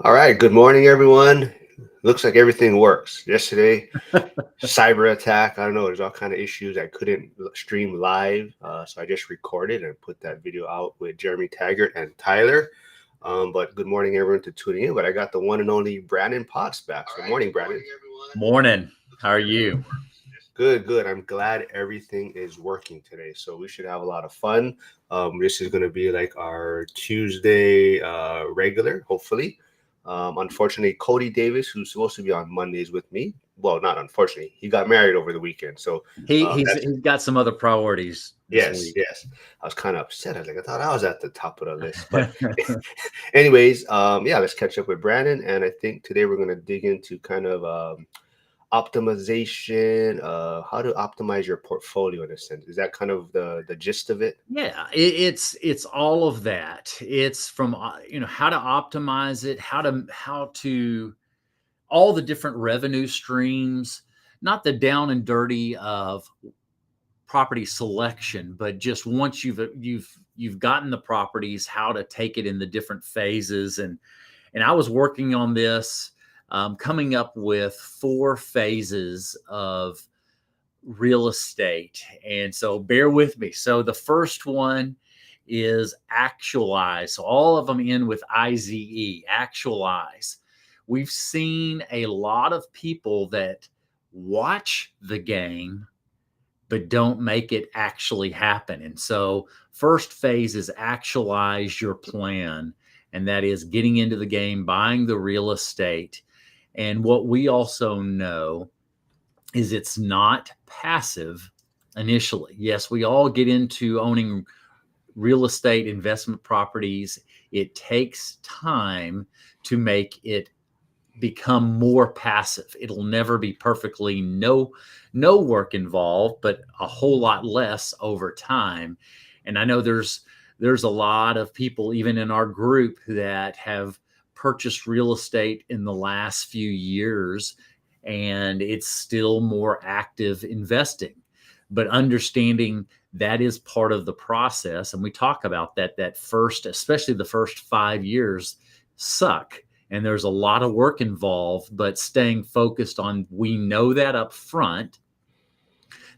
All right. Good morning, everyone. Looks like everything works. Yesterday, cyber attack. I don't know. There's all kind of issues. I couldn't stream live, so I just recorded and put that video out with Jeremy Taggart and Tyler. But good morning, everyone, to tuning in. But I got the one and only Brannon Potts back. So, morning, Brannon. Morning. How are you? Good, good. I'm glad everything is working today. So we should have a lot of fun. This is going to be like our Tuesday regular, hopefully. Unfortunately, Cody Davis, who's supposed to be on Mondays with me, well, not unfortunately, he got married over the weekend. So that's He's got some other priorities this yes, week. yes. I was kind of upset. I was like, I thought I was at the top of the list, but anyways, yeah, let's catch up with Brandon. And I think today we're going to dig into kind of optimization, how to optimize your portfolio in a sense. Is that kind of the gist of it? Yeah, it's all of that. It's from how to optimize it, how to all the different revenue streams, not the down and dirty of property selection, but just once you've gotten the properties, how to take it in the different phases. And I was working on this, coming up with 4 phases of real estate. And so bear with me. So the first one is actualize. So all of them end with IZE, actualize. We've seen a lot of people that watch the game but don't make it actually happen. And so first phase is actualize your plan, and that is getting into the game, buying the real estate. And what we also know is it's not passive initially. Yes, we all get into owning real estate investment properties. It takes time to make it become more passive. It'll never be perfectly no work involved, but a whole lot less over time. And I know there's a lot of people even in our group that have purchased real estate in the last few years, and it's still more active investing. But understanding that is part of the process, and we talk about that first, especially the first 5 years, suck, and there's a lot of work involved. But staying focused on, we know that up front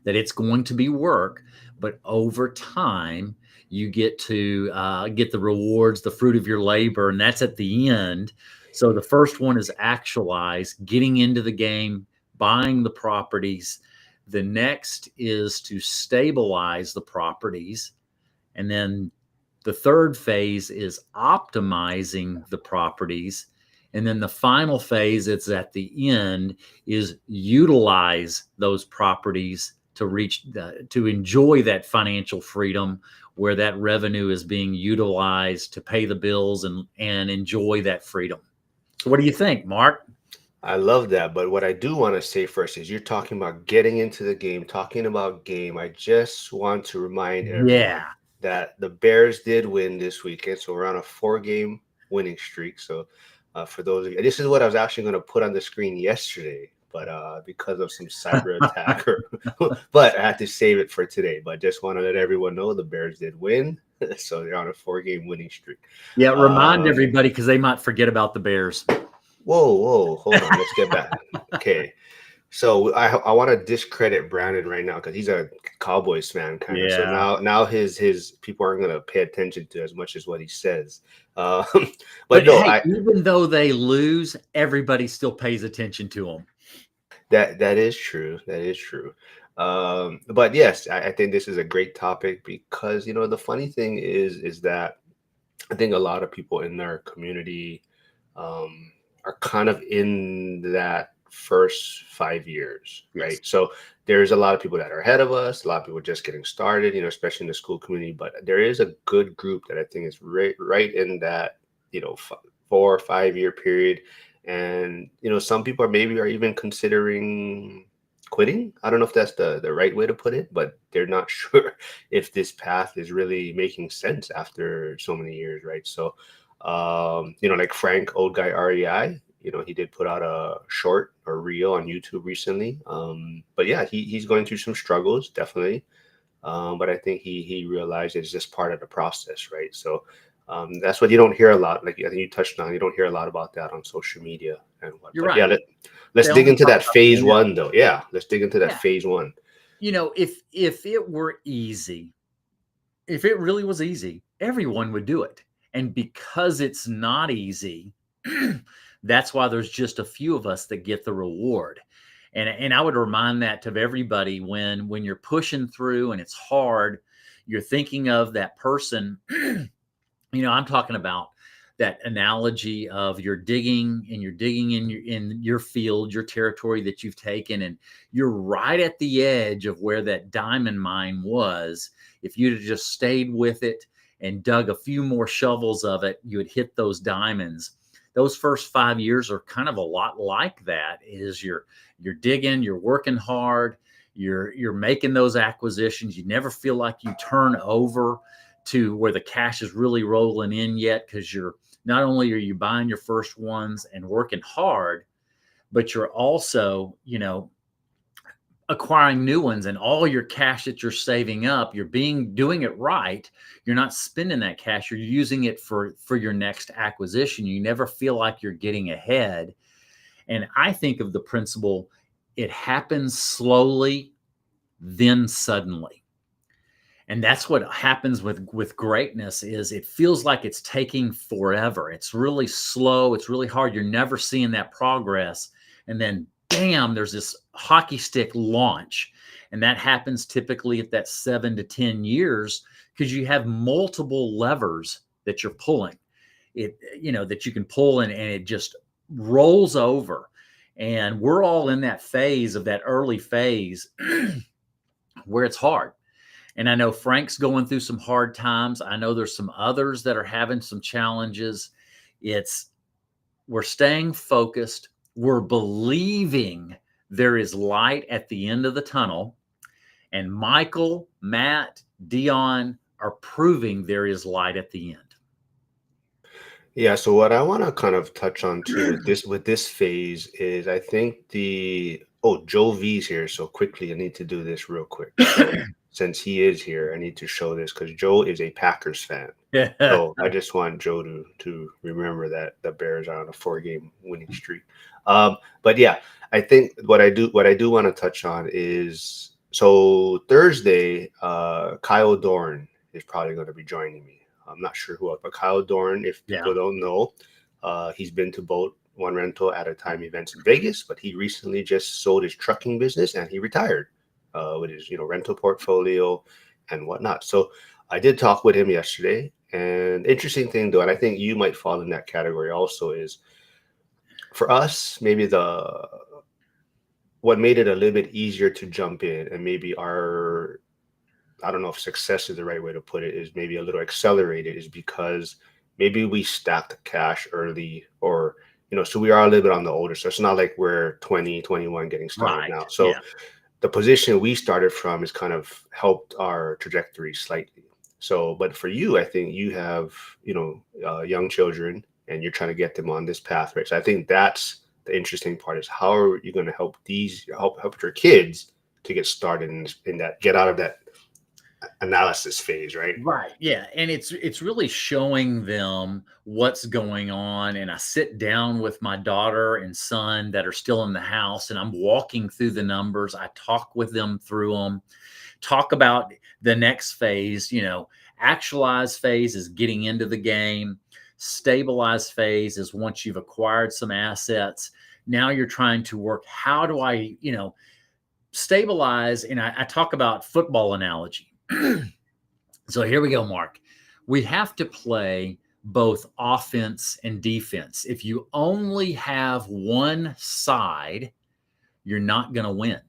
that it's going to be work, but over time you get to get the rewards, the fruit of your labor, and that's at the end. So the first one is actualize, getting into the game, buying the properties. The next is to stabilize the properties, and then the third phase is optimizing the properties. And then the final phase, it's at the end, is utilize those properties to to enjoy that financial freedom, where that revenue is being utilized to pay the bills and enjoy that freedom. So what do you think, Mark? I love that. But what I do want to say first is you're talking about getting into the game, talking about game. I just want to remind everyone Yeah. that the Bears did win this weekend. So we're on a 4 game winning streak. So for those of you, this is what I was actually going to put on the screen yesterday, but because of some cyber attack, but I had to save it for today. But just want to let everyone know the Bears did win. So they're on a 4 game winning streak. Yeah, remind Um, everybody because they might forget about the Bears. Whoa, whoa, hold on. Let's get back. Okay. So I want to discredit Brandon right now because he's a Cowboys fan, kind of. So Yeah. now his people aren't gonna pay attention to as much as what he says. Um, but But no, hey, I even though they lose, everybody still pays attention to them. that is true. That is true. But yes, I think this is a great topic because the funny thing is that I think a lot of people in their community are kind of in that first 5 years, right? Yes. So there's a lot of people that are ahead of us, a lot of people just getting started, especially in the school community. But there is a good group that I think is right in that, 4 or 5 year period. And some people are even considering quitting. I don't know if that's the right way to put it, but they're not sure if this path is really making sense after so many years, right? So like Frank, old guy REI, he did put out a short or reel on YouTube recently. But yeah, he's going through some struggles, definitely. But I think he realized it's just part of the process, right? So That's what you don't hear a lot. Like I think you touched on, you don't hear a lot about that on social media and what. You're But yeah, right. let's They dig only into talk that about the phase win. one, though. Yeah, let's dig into that Yeah. phase one. If it were easy, if it really was easy, everyone would do it. And because it's not easy, that's why there's just a few of us that get the reward. And I would remind that to everybody when you're pushing through and it's hard, you're thinking of that person. I'm talking about that analogy of you're digging in your field, your territory that you've taken, and you're right at the edge of where that diamond mine was. If you'd have just stayed with it and dug a few more shovels of it, you would hit those diamonds. Those first 5 years are kind of a lot like that. Is you're digging, you're working hard, you're making those acquisitions. You never feel like you turn over to where the cash is really rolling in yet, because you're not only are you buying your first ones and working hard, but you're also acquiring new ones, and all your cash that you're saving up, you're doing it right. You're not spending that cash, you're using it for your next acquisition. You never feel like you're getting ahead. And I think of the principle, it happens slowly, then suddenly. And that's what happens with greatness. Is it feels like it's taking forever. It's really slow, it's really hard, you're never seeing that progress. And then bam, there's this hockey stick launch. And that happens typically at that 7 to 10 years, because you have multiple levers that you're pulling, that you can pull, and it just rolls over. And we're all in that phase, of that early phase, where it's hard. And I know Frank's going through some hard times. I know there's some others that are having some challenges. It's We're staying focused. We're believing there is light at the end of the tunnel. And Michael, Matt, Dion are proving there is light at the Yeah, so what I want to kind of touch on too with this phase is I think Joe V's here, so quickly I need to do this real quick. So end. since he is here, I need to show this because Joe is a Packers fan. Yeah. So I just want Joe to remember that the Bears are on a 4-game winning streak. But yeah, I think what I do want to touch on is, so Thursday, Kyle Dorn is probably going to be joining me. I'm not sure who else, but Kyle Dorn, if Yeah. people don't know, he's been to both One Rental at a Time events in Vegas, but he recently just sold his trucking business and he retired with his rental portfolio and whatnot. So I did talk with him yesterday, and interesting thing though, and I think you might fall in that category also, is for us maybe the what made it a little bit easier to jump in, and maybe our, I don't know if success is the right way to put it, is maybe a little accelerated, is because maybe we stacked cash early, or so we are a little bit on the older, so it's not like we're 20, 21 getting started Right. now. So Yeah. the position we started from has kind of helped our trajectory slightly. So, but for you, I think you have, young children and you're trying to get them on this path, right? So I think that's the interesting part, is how are you going to help your kids to get started in that, get out of that analysis phase, right? Right. Yeah. And it's really showing them what's going on. And I sit down with my daughter and son that are still in the house, and I'm walking through the numbers. I talk with them through them, talk about the next phase. Actualize phase is getting into the game. Stabilize phase is once you've acquired some assets. Now you're trying to work, how do I, stabilize? And I talk about football analogy. So here we go, Mark. We have to play both offense and defense. If you only have one side, you're not going to win.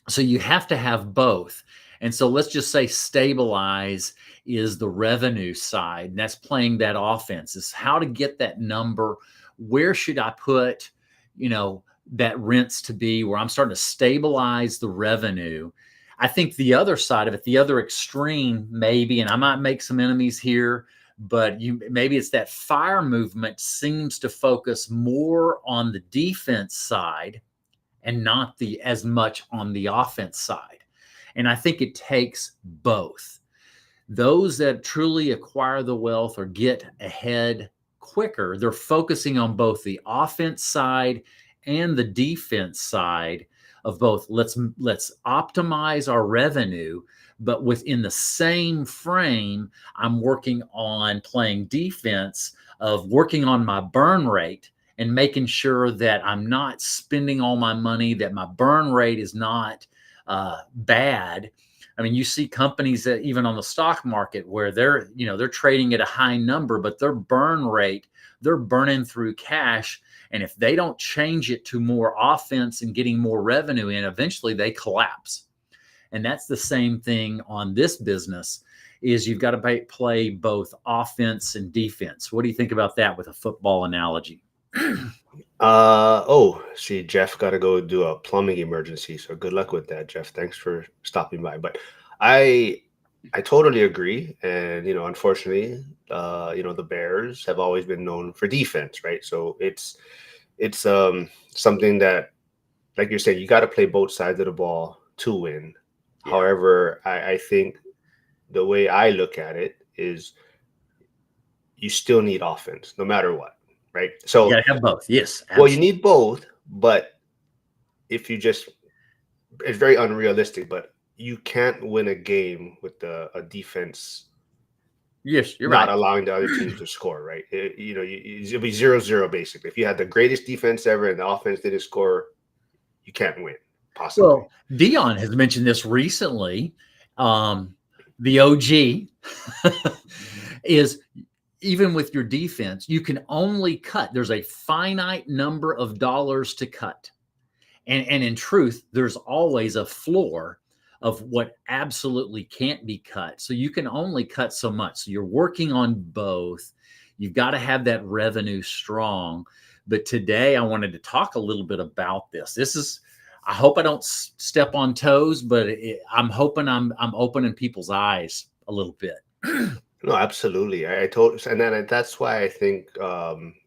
So you have to have both. And so let's just say stabilize is the revenue side. And that's playing that offense, is how to get that number. Where should I put, that rents to be, where I'm starting to stabilize the revenue. I think the other side of it, the other extreme, maybe, and I might make some enemies here, but maybe it's that F.I.R.E movement seems to focus more on the defense side and not as much on the offense side. And I think it takes both. Those that truly acquire the wealth or get ahead quicker, they're focusing on both the offense side and the defense side of both. Let's optimize our revenue, but within the same frame, I'm working on playing defense of working on my burn rate and making sure that I'm not spending all my money, that my burn rate is not bad. I mean, you see companies that even on the stock market where they're trading at a high number, but their burn rate, they're burning through cash. And if they don't change it to more offense and getting more revenue in, eventually they collapse. And that's the same thing on this business is you've got to play both offense and defense. What do you think about that with a football analogy? Oh, see, Jeff got to go do a plumbing emergency. So good luck with that, Jeff. Thanks for stopping by. But I I totally agree. And unfortunately, the Bears have always been known for defense, right? So it's something that, like you're saying, you got to play both sides of the ball to win. Yeah. However, I think the way I look at it is you still need offense no matter what, right? You got So, to have both. Yes, well, you absolutely. need both, but if you just, it's very unrealistic, but you can't win a game with a defense Yes, you're not right. allowing the other teams to score, right? It'll be 0-0 basically. If you had the greatest defense ever and the offense didn't score, you can't win, possibly. Well, Dion has mentioned this recently. Um, the OG is even with your defense, you can only cut. There's a finite number of dollars to cut. And in truth, there's always a floor of what absolutely can't be cut. So you can only cut so much. So you're working on both. You've got to have that revenue strong. But today I wanted to talk a little bit about this. I hope I don't step on toes, but I'm hoping I'm opening people's eyes a little bit. No, absolutely. I told, and then that's why I think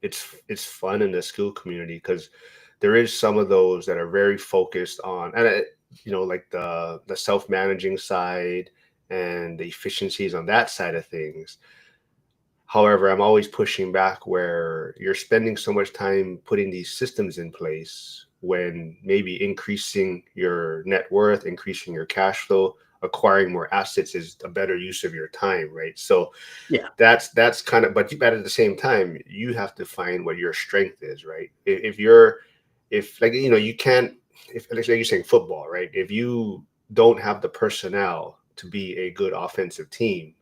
it's fun in the school community because there is some of those that are very focused on, and like the self managing side and the efficiencies on that side of things. However, I'm always pushing back where you're spending so much time putting these systems in place when maybe increasing your net worth, increasing your cash flow, acquiring more assets is a better use of your time, right? So Yeah. that's kind of, but at the same time, you have to find what your strength is, right? If you're, if like you can't, if like you're saying football, right? If you don't have the personnel to be a good offensive team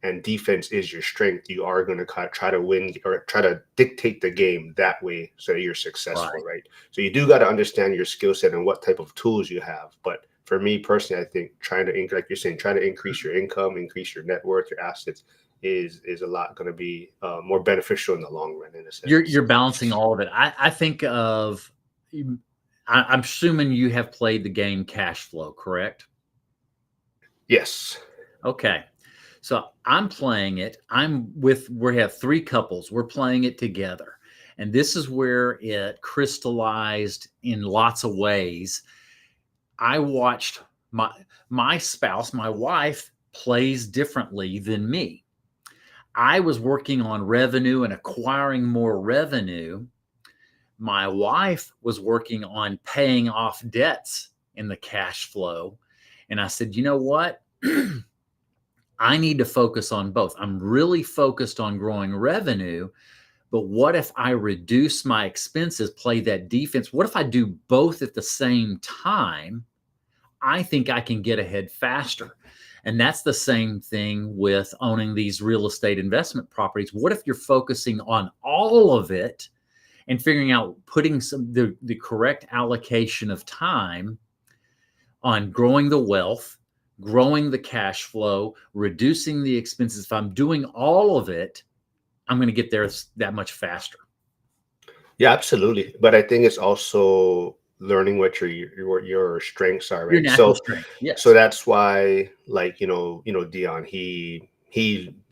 and defense is your strength, you are going to try to win or try to dictate the game that way so that you're successful, Right. right? So you do got to understand your skill set and what type of tools you have. But for me personally, I think trying to, like you're saying, trying to increase your income, increase your net worth, your assets is a lot going to be more beneficial in the long run, in a sense. You're balancing all of it. I think of I'm assuming you have played the game Cash Flow, correct? Yes. Okay. So I'm playing it. We have three couples. We're playing it together. And this is where it crystallized in lots of ways. I watched my spouse, my wife plays differently than me. I was working on revenue and acquiring more revenue. My wife was working on paying off debts in the cash flow. And I said, you know what? I need to focus on both. I'm really focused on growing revenue, but what if I reduce my expenses, play that defense? What if I do both at the same time? I think I can get ahead faster. And that's the same thing with owning these real estate investment properties. What if you're focusing on all of it and figuring out putting the correct allocation of time on growing the wealth, growing the cash flow, reducing the expenses? If I'm doing all of it, I'm going to get there that much faster. Yeah, absolutely. But I think it's also learning what your strengths are, Your right? natural So strength. so Yes. that's why, like, Dion, he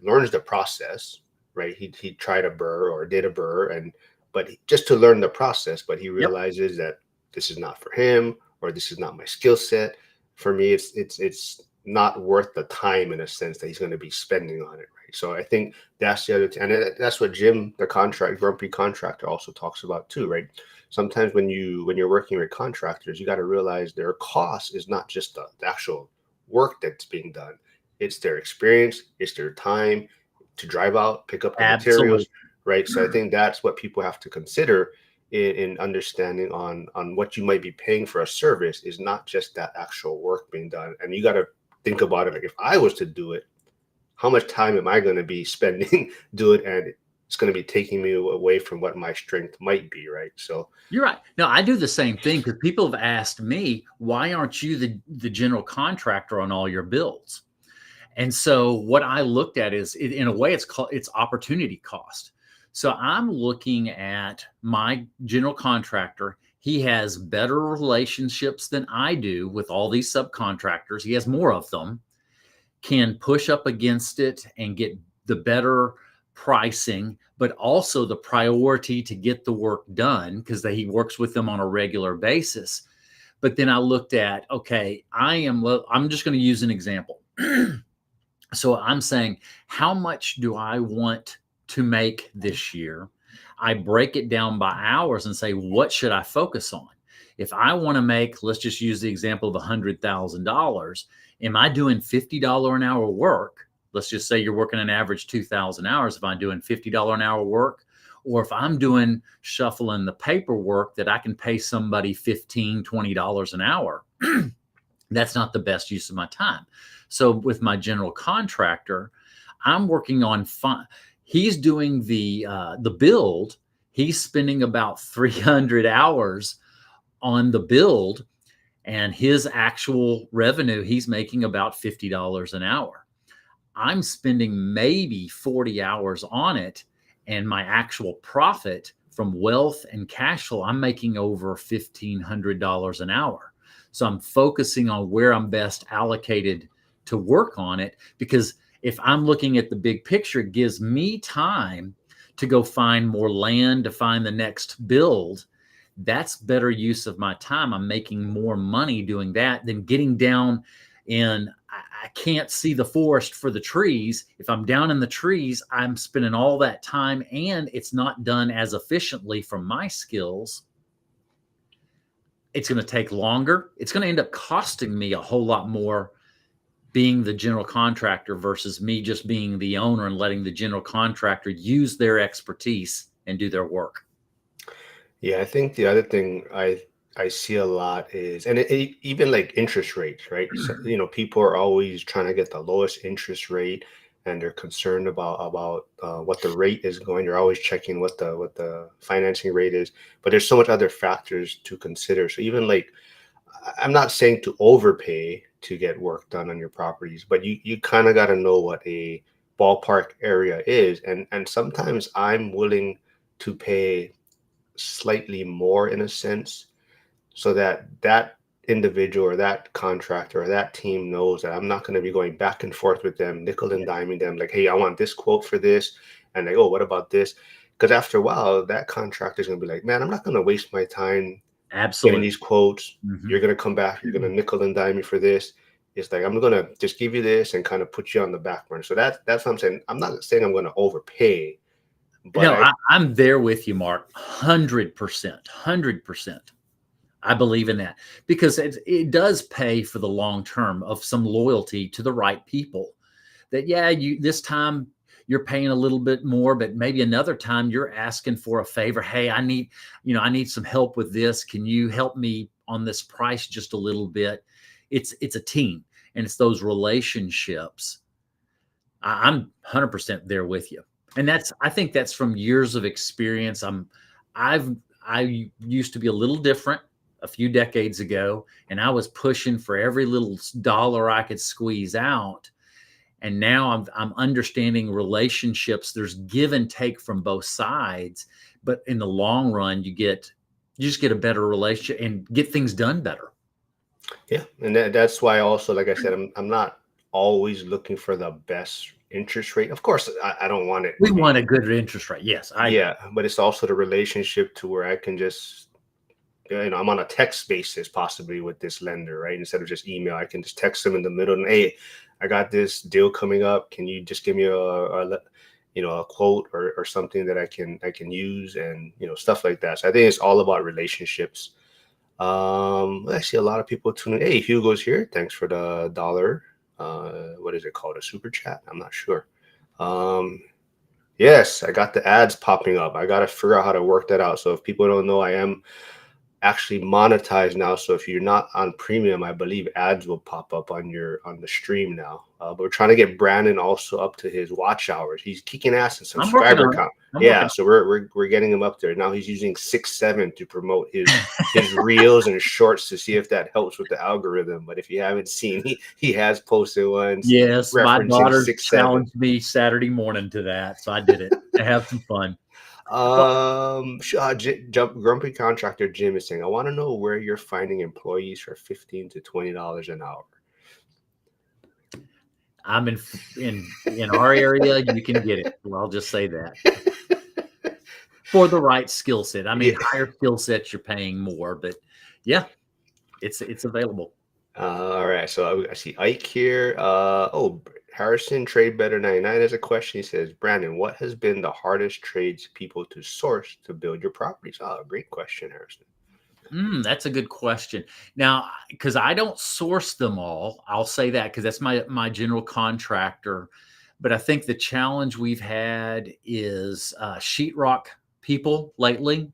learns the process, right? He tried a burr or did a burr, and but just to learn the process, but he Yep. realizes that this is not for him or this is not my skill set. For me, it's not worth the time in a sense that he's going to be spending on it, right? So I think that's the other thing, and that's what Jim, the grumpy contractor, also talks about too, right? Sometimes when you're working with contractors, you got to realize their cost is not just the actual work that's being done; it's their experience, it's their time to drive out, pick up the Absolutely. materials, right? So I think that's what people have to consider in understanding on what you might be paying for a service is not just that actual work being done. And you got to think about it like, if I was to do it, how much time am I going to be spending do it, and it's going to be taking me away from what my strength might be, right? So You're right. No, I do the same thing because people have asked me, why aren't you the general contractor on all your builds? And so what I looked at is, in a way, it's opportunity cost. So I'm looking at my general contractor. He has better relationships than I do with all these subcontractors. He has more of them, can push up against it and get the better pricing, but also the priority to get the work done because he works with them on a regular basis. But then I looked at, okay, I'm just going to use an example. So I'm saying, how much do I want to make this year? I break it down by hours and say, what should I focus on? If I want to make, let's just use the example of $100,000. Am I doing $50 an hour work? Let's just say you're working an average 2,000 hours. If I'm doing $50 an hour work, or if I'm doing shuffling the paperwork that I can pay somebody $15, $20 an hour, that's not the best use of my time. So with my general contractor, I'm working on fun. He's doing the build. He's spending about 300 hours on the build, and his actual revenue, he's making about $50 an hour. I'm spending maybe 40 hours on it, and my actual profit from wealth and cash flow, I'm making over $1,500 an hour. So I'm focusing on where I'm best allocated to work on it, because if I'm looking at the big picture, it gives me time to go find more land, to find the next build. That's better use of my time. I'm making more money doing that than getting down in, I can't see the forest for the trees. If I'm down in the trees, I'm spending all that time and it's not done as efficiently from my skills. It's going to take longer. It's going to end up costing me a whole lot more being the general contractor versus me just being the owner and letting the general contractor use their expertise and do their work. yeah, I think the other thing I see a lot is, and even like interest rates, right? So, people are always trying to get the lowest interest rate, and they're concerned about what the rate is going. They're always checking what the financing rate is, but there's so much other factors to consider. So even like, I'm not saying to overpay to get work done on your properties, but you kind of got to know what a ballpark area is, and sometimes I'm willing to pay slightly more in a sense, so that that individual or that contractor or that team knows that I'm not going to be going back and forth with them, nickel and diming them, like, hey, I want this quote for this, and like, oh, what about this? Because after a while, that contractor is going to be like, man, I'm not going to waste my time getting Absolutely. these quotes. Mm-hmm. You're going to come back, you're going to nickel and dime me for this. It's like, I'm going to just give you this and kind of put you on the back burner. So that's what I'm saying. I'm not saying I'm going to overpay, but No, I'm there with you, Mark. 100%. 100%. I believe in that because it does pay for the long term of some loyalty to the right people. That, yeah, this time you're paying a little bit more, but maybe another time you're asking for a favor. Hey, I need some help with this. Can you help me on this price just a little bit? It's a team, and it's those relationships. I'm 100% there with you. And I think that's from years of experience. I used to be a little different a few decades ago, and I was pushing for every little dollar I could squeeze out. And now I'm understanding relationships. There's give and take from both sides, but in the long run, you just get a better relationship and get things done better. yeah, and that's why also, like I said, I'm not always looking for the best interest rate. Of course, I don't want it We to want be, a good interest rate. Yes, I agree. yeah, but it's also the relationship to where I can just I'm on a text basis possibly with this lender, right? Instead of just email, I can just text them in the middle and, hey, I got this deal coming up. Can you just give me a quote or something that I can use, and stuff like that. So I think it's all about relationships. I see a lot of people tuning. Hey, Hugo's here. Thanks for the dollar. What is it called? A super chat? I'm not sure. Um, yes, I got the ads popping up. I got to figure out how to work that out. So if people don't know, I am actually monetized now. So if you're not on premium, I believe ads will pop up on the stream now. But we're trying to get Brandon also up to his watch hours. He's kicking ass in I'm working subscriber on it. count. I'm Yeah, working so we're getting him up there now. He's using 6-7 to promote his reels and his shorts to see if that helps with the algorithm. But if you haven't seen, he has posted ones Yes, my referencing daughter 6-7. challenged me Saturday morning to that, so I did it to have some fun. Well, Grumpy Contractor Jim is saying, I want to know where you're finding employees for $15 to $20 an hour. I'm in our area. You can get it. Well, I'll just say that for the right skill set. I mean, Yeah. higher skill sets, you're paying more, but yeah, it's available. All right. So I see Ike here. Harrison Trade Better 99 has a question. He says, Brandon, what has been the hardest trades people to source to build your properties? Oh, great question, Harrison. That's a good question. Now, because I don't source them all, I'll say that because that's my general contractor. But I think the challenge we've had is sheetrock people lately.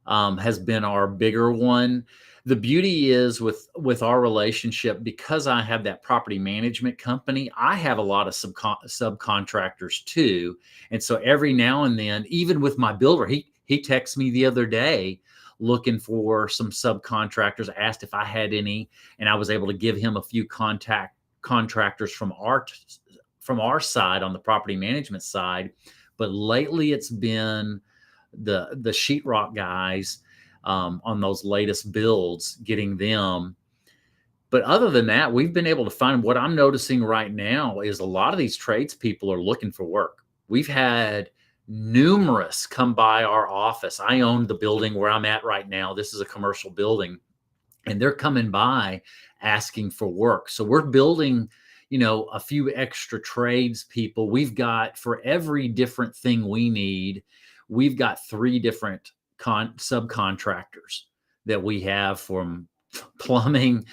Has been our bigger one. The beauty is with our relationship, because I have that property management company, I have a lot of subcontractors too. And so every now and then, even with my builder, he texted me the other day looking for some subcontractors, asked if I had any, and I was able to give him a few contractors from our side on the property management side. But lately it's been the sheetrock guys on those latest builds, getting them. But other than that, we've been able to find, what I'm noticing right now is a lot of these tradespeople are looking for work. We've had numerous come by our office. I own the building where I'm at right now. This is a commercial building, and they're coming by asking for work. So we're building, a few extra trades people. We've got, for every different thing we need, we've got 3 different subcontractors that we have, from plumbing.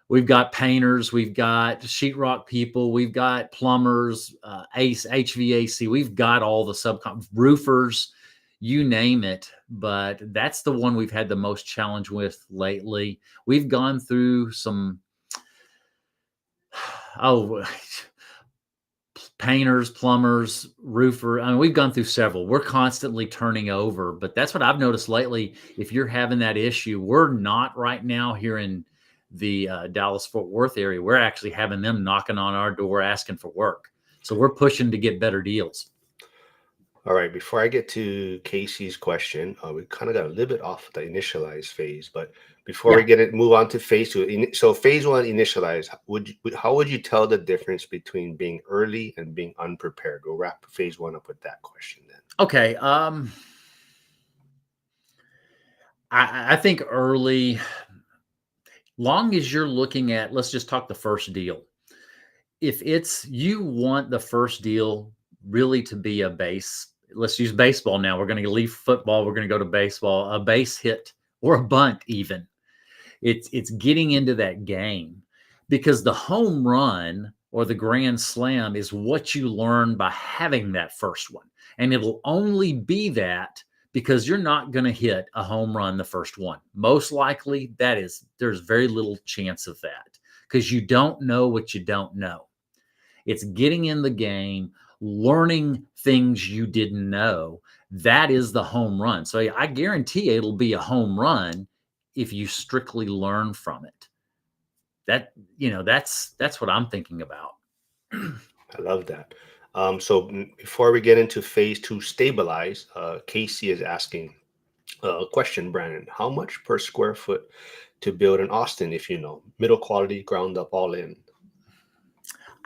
We've got painters, we've got sheetrock people, we've got plumbers, ACE, HVAC. We've got all the roofers, you name it. But that's the one we've had the most challenge with lately. We've gone through some, oh, painters, plumbers, roofer. I mean, we've gone through several. We're constantly turning over, but that's what I've noticed lately. If you're having that issue, we're not right now here in the Dallas-Fort Worth area. We're actually having them knocking on our door asking for work. So we're pushing to get better deals. All right, before I get to Casey's question, we kind of got a little bit off the initialize phase, but before we Yeah. move on to phase 2, so phase 1, initialize. How would you tell the difference between being early and being unprepared? We'll wrap phase 1 up with that question then. Okay. I think early, long as you're looking at, let's just talk the first deal. If it's, you want the first deal really to be a base, let's use baseball now. We're going to leave football. We're going to go to baseball, a base hit or a bunt even. It's getting into that game, because the home run or the grand slam is what you learn by having that first one. And it'll only be that because you're not going to hit a home run the first one. Most likely there's very little chance of that, because you don't know what you don't know. It's getting in the game, learning things you didn't know. That is the home run. So I guarantee it'll be a home run if you strictly learn from it. That's what I'm thinking about. I love that. So before we get into phase 2, stabilize, Casey is asking a question, Brandon. How much per square foot to build in Austin, if you know? Middle quality, ground up, all in.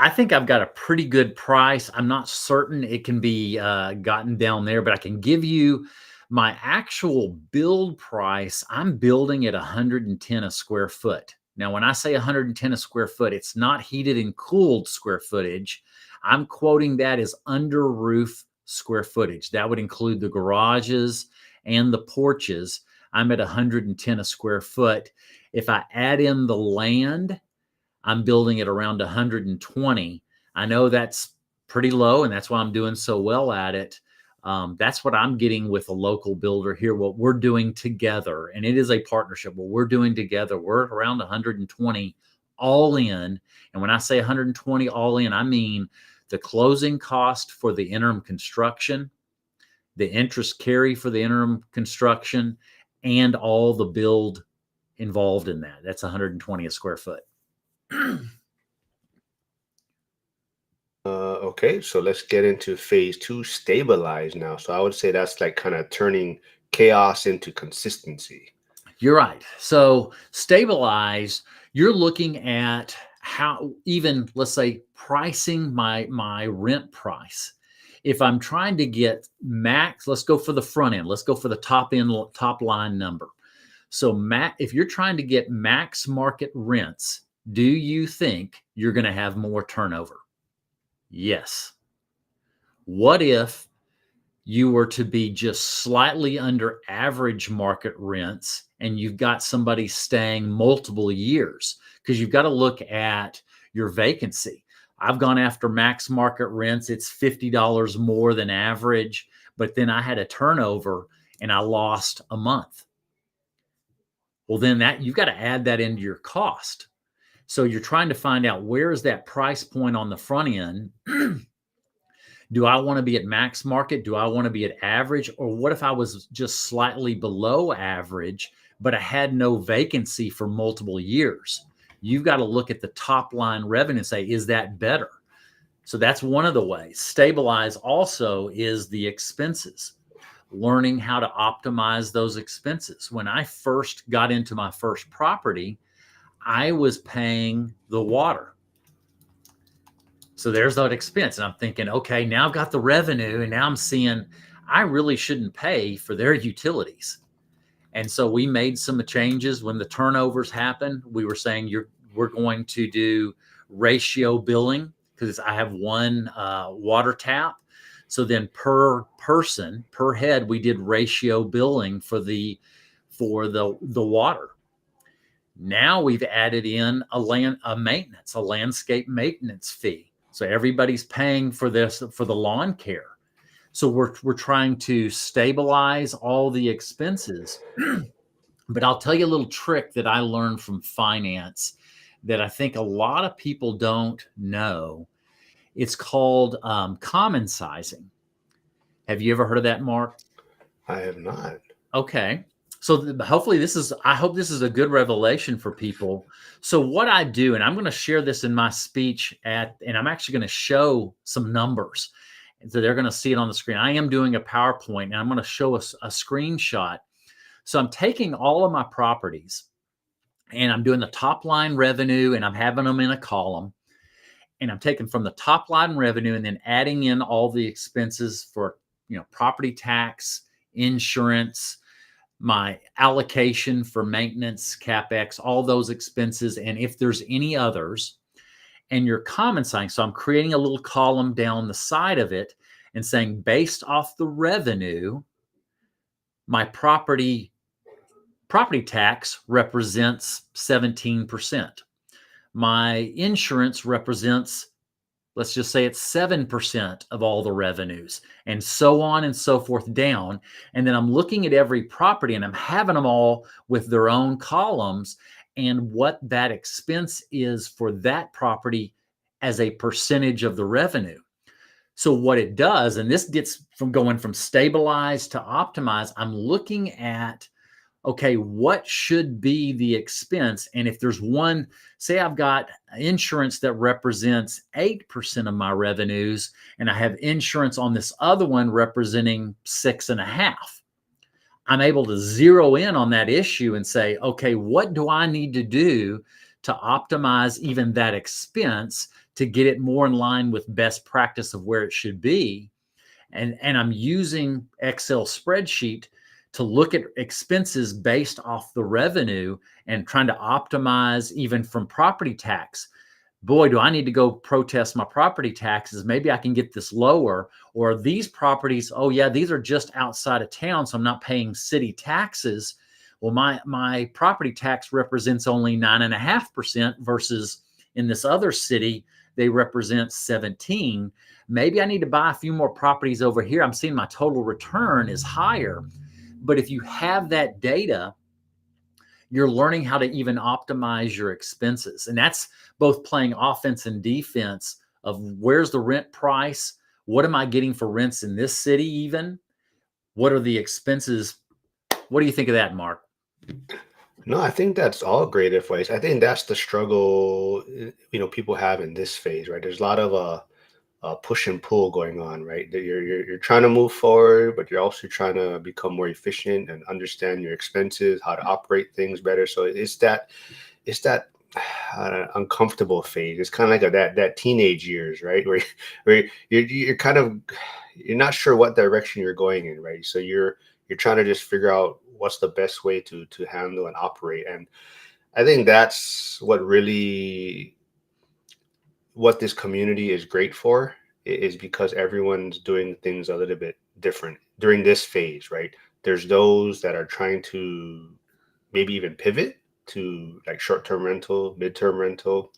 I think I've got a pretty good price. I'm not certain it can be gotten down there, but I can give you My actual build price, I'm building at 110 a square foot. Now, when I say 110 a square foot, it's not heated and cooled square footage. I'm quoting that as under roof square footage. That would include the garages and the porches. I'm at 110 a square foot. If I add in the land, I'm building at around 120. I know that's pretty low, and that's why I'm doing so well at it. That's what I'm getting with a local builder here, what we're doing together. And it is a partnership. What we're doing together, we're around 120 all in. And when I say 120 all in, I mean the closing cost for the interim construction, the interest carry for the interim construction, and all the build involved in that. That's 120 a square foot. Okay, so let's get into phase two, stabilize now. So I would say that's like kind of turning chaos into consistency. You're right. So stabilize, you're looking at how even let's say pricing my rent price. If I'm trying to get max, let's go for the front end. Let's go for the top line number. So if you're trying to get max market rents, do you think you're going to have more turnover? Yes. What if you were to be just slightly under average market rents and you've got somebody staying multiple years? Because you've got to look at your vacancy. I've gone after max market rents. It's $50 more than average, but then I had a turnover and I lost a month. Well, then that you've got to add that into your cost. So you're trying to find out where is that price point on the front end. Do I want to be at max market? Do I want to be at average? Or what if I was just slightly below average, but I had no vacancy for multiple years? You've got to look at the top line revenue and say, is that better? So that's one of the ways. Stabilize also is the expenses, learning how to optimize those expenses. When I first got into my first property, I was paying the water. So there's that expense. And I'm thinking, okay, now I've got the revenue and now I'm seeing I really shouldn't pay for their utilities. And so we made some changes when the turnovers happened. We were saying we're going to do ratio billing because I have one water tap. So then per person, per head, we did ratio billing for the water. Now we've added in a landscape maintenance fee. So everybody's paying for this, for the lawn care. So we're trying to stabilize all the expenses. But I'll tell you a little trick that I learned from finance that I think a lot of people don't know. It's called common sizing. Have you ever heard of that, Mark? I have not. Okay. So hopefully I hope this is a good revelation for people. So what I do, and I'm going to share this in my speech and I'm actually going to show some numbers. And so they're going to see it on the screen. I am doing a PowerPoint and I'm going to show us a screenshot. So I'm taking all of my properties and I'm doing the top line revenue and I'm having them in a column. And I'm taking from the top line revenue and then adding in all the expenses for, property tax, insurance, my allocation for maintenance, CapEx, all those expenses, and if there's any others, and your common sign. So I'm creating a little column down the side of it and saying, based off the revenue, my property tax represents 17%. My insurance represents, let's just say it's 7% of all the revenues, and so on and so forth down. And then I'm looking at every property and I'm having them all with their own columns and what that expense is for that property as a percentage of the revenue. So what it does, and this gets from going from stabilize to optimize, I'm looking at, okay, what should be the expense? And if there's one, say I've got insurance that represents 8% of my revenues, and I have insurance on this other one representing 6.5%, I'm able to zero in on that issue and say, okay, what do I need to do to optimize even that expense to get it more in line with best practice of where it should be? And I'm using Excel spreadsheet to look at expenses based off the revenue and trying to optimize even from property tax. Boy, do I need to go protest my property taxes. Maybe I can get this lower. Or these properties, oh yeah, these are just outside of town, so I'm not paying city taxes. Well, my property tax represents only 9.5% versus in this other city, they represent 17. Maybe I need to buy a few more properties over here. I'm seeing my total return is higher. But if you have that data, you're learning how to even optimize your expenses. And that's both playing offense and defense of where's the rent price? What am I getting for rents in this city even? What are the expenses? What do you think of that, Mark? No, I think that's all great advice. I think that's the struggle, people have in this phase, right? There's a lot of push and pull going on, right? That you're trying to move forward, but you're also trying to become more efficient and understand your expenses, how to operate things better. So it's that uncomfortable phase. It's kind of like that teenage years, right? Where you're kind of you're not sure what direction you're going in, right? So you're trying to just figure out what's the best way to handle and operate. And I think that's what this community is great for, is because everyone's doing things a little bit different during this phase, right? There's those that are trying to maybe even pivot to like short-term rental, mid-term rental.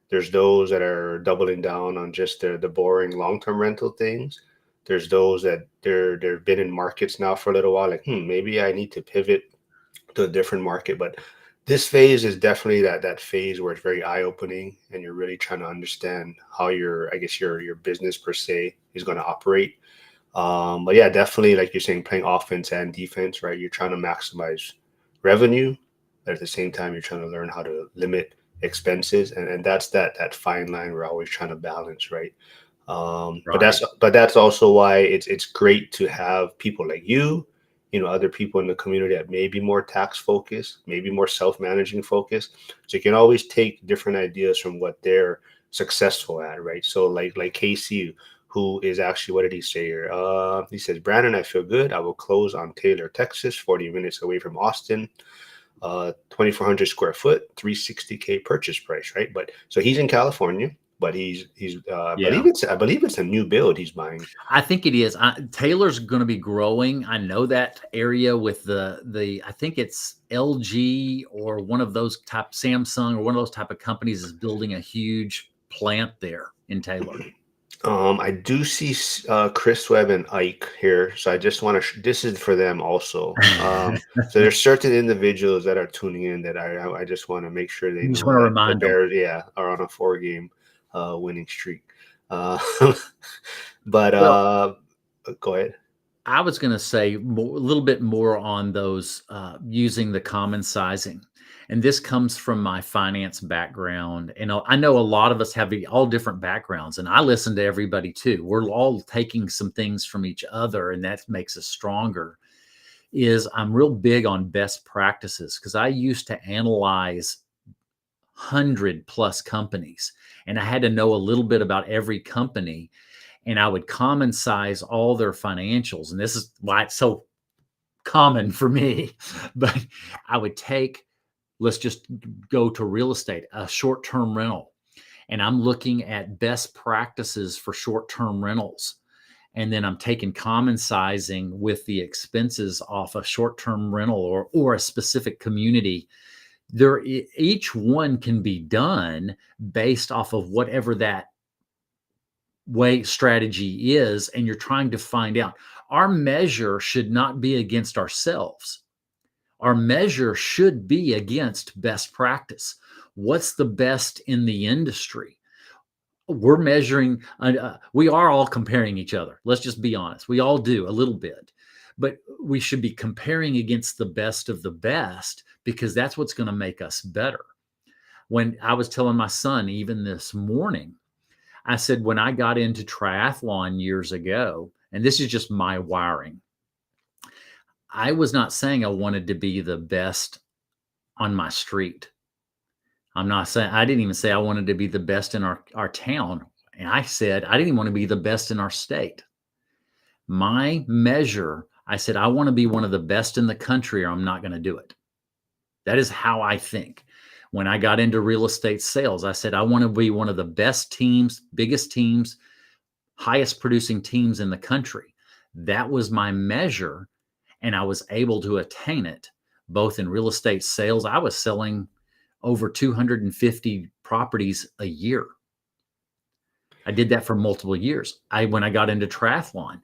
There's those that are doubling down on just the boring long-term rental things. There's those that they've been in markets now for a little while, like, maybe I need to pivot to a different market. But this phase is definitely that phase where it's very eye-opening, and you're really trying to understand how your business per se is going to operate. But yeah, definitely, like you're saying, playing offense and defense, right? You're trying to maximize revenue, but at the same time, you're trying to learn how to limit expenses, and that's that fine line we're always trying to balance, right? But Right. that's also why it's great to have people like other people in the community that may be more tax focused, maybe more self-managing focused. So you can always take different ideas from what they're successful at, right? So like Casey, who is actually, what did he say here? He says, Brandon, I feel good. I will close on Taylor, Texas, 40 minutes away from Austin. 2,400 square foot, 360K purchase price, right? But so he's in California, but he's Yeah. I believe it's a new build he's buying. I think it is. Taylor's going to be growing. I know that area with the I think it's LG or one of those type Samsung or one of those type of companies is building a huge plant there in Taylor. I do see Chris Webb and Ike here, so I just want to. This is for them also. So there's certain individuals that are tuning in that I just want to make sure they You just know want to that the remind them. Bears, yeah, are on a 4 game winning streak. Uh, but Well, go ahead. I was going to say a little bit more on those using the common sizing. And this comes from my finance background. And I know a lot of us have all different backgrounds, and I listen to everybody too. We're all taking some things from each other, and that makes us stronger. I'm real big on best practices because I used to analyze 100+ companies, and I had to know a little bit about every company, and I would common size all their financials. And this is why it's so common for me. But I would take, let's just go to real estate, a short term rental, and I'm looking at best practices for short term rentals. And then I'm taking common sizing with the expenses off a short term rental or a specific community. Each one can be done based off of whatever that way strategy is, and you're trying to find out. Our measure should not be against ourselves. Our measure should be against best practice. What's the best in the industry? We're measuring, we are all comparing each other. Let's just be honest. We all do a little bit, but we should be comparing against the best of the best because that's what's going to make us better. When I was telling my son, even this morning, I said, when I got into triathlon years ago, and this is just my wiring, I was not saying I wanted to be the best on my street. I'm not saying, I didn't even say I wanted to be the best in our town. And I said, I didn't even want to be the best in our state. My measure, I said, I want to be one of the best in the country or I'm not going to do it. That is how I think. When I got into real estate sales, I said, I want to be one of the best teams, biggest teams, highest producing teams in the country. That was my measure. And I was able to attain it both in real estate sales. I was selling over 250 properties a year. I did that for multiple years. When I got into triathlon,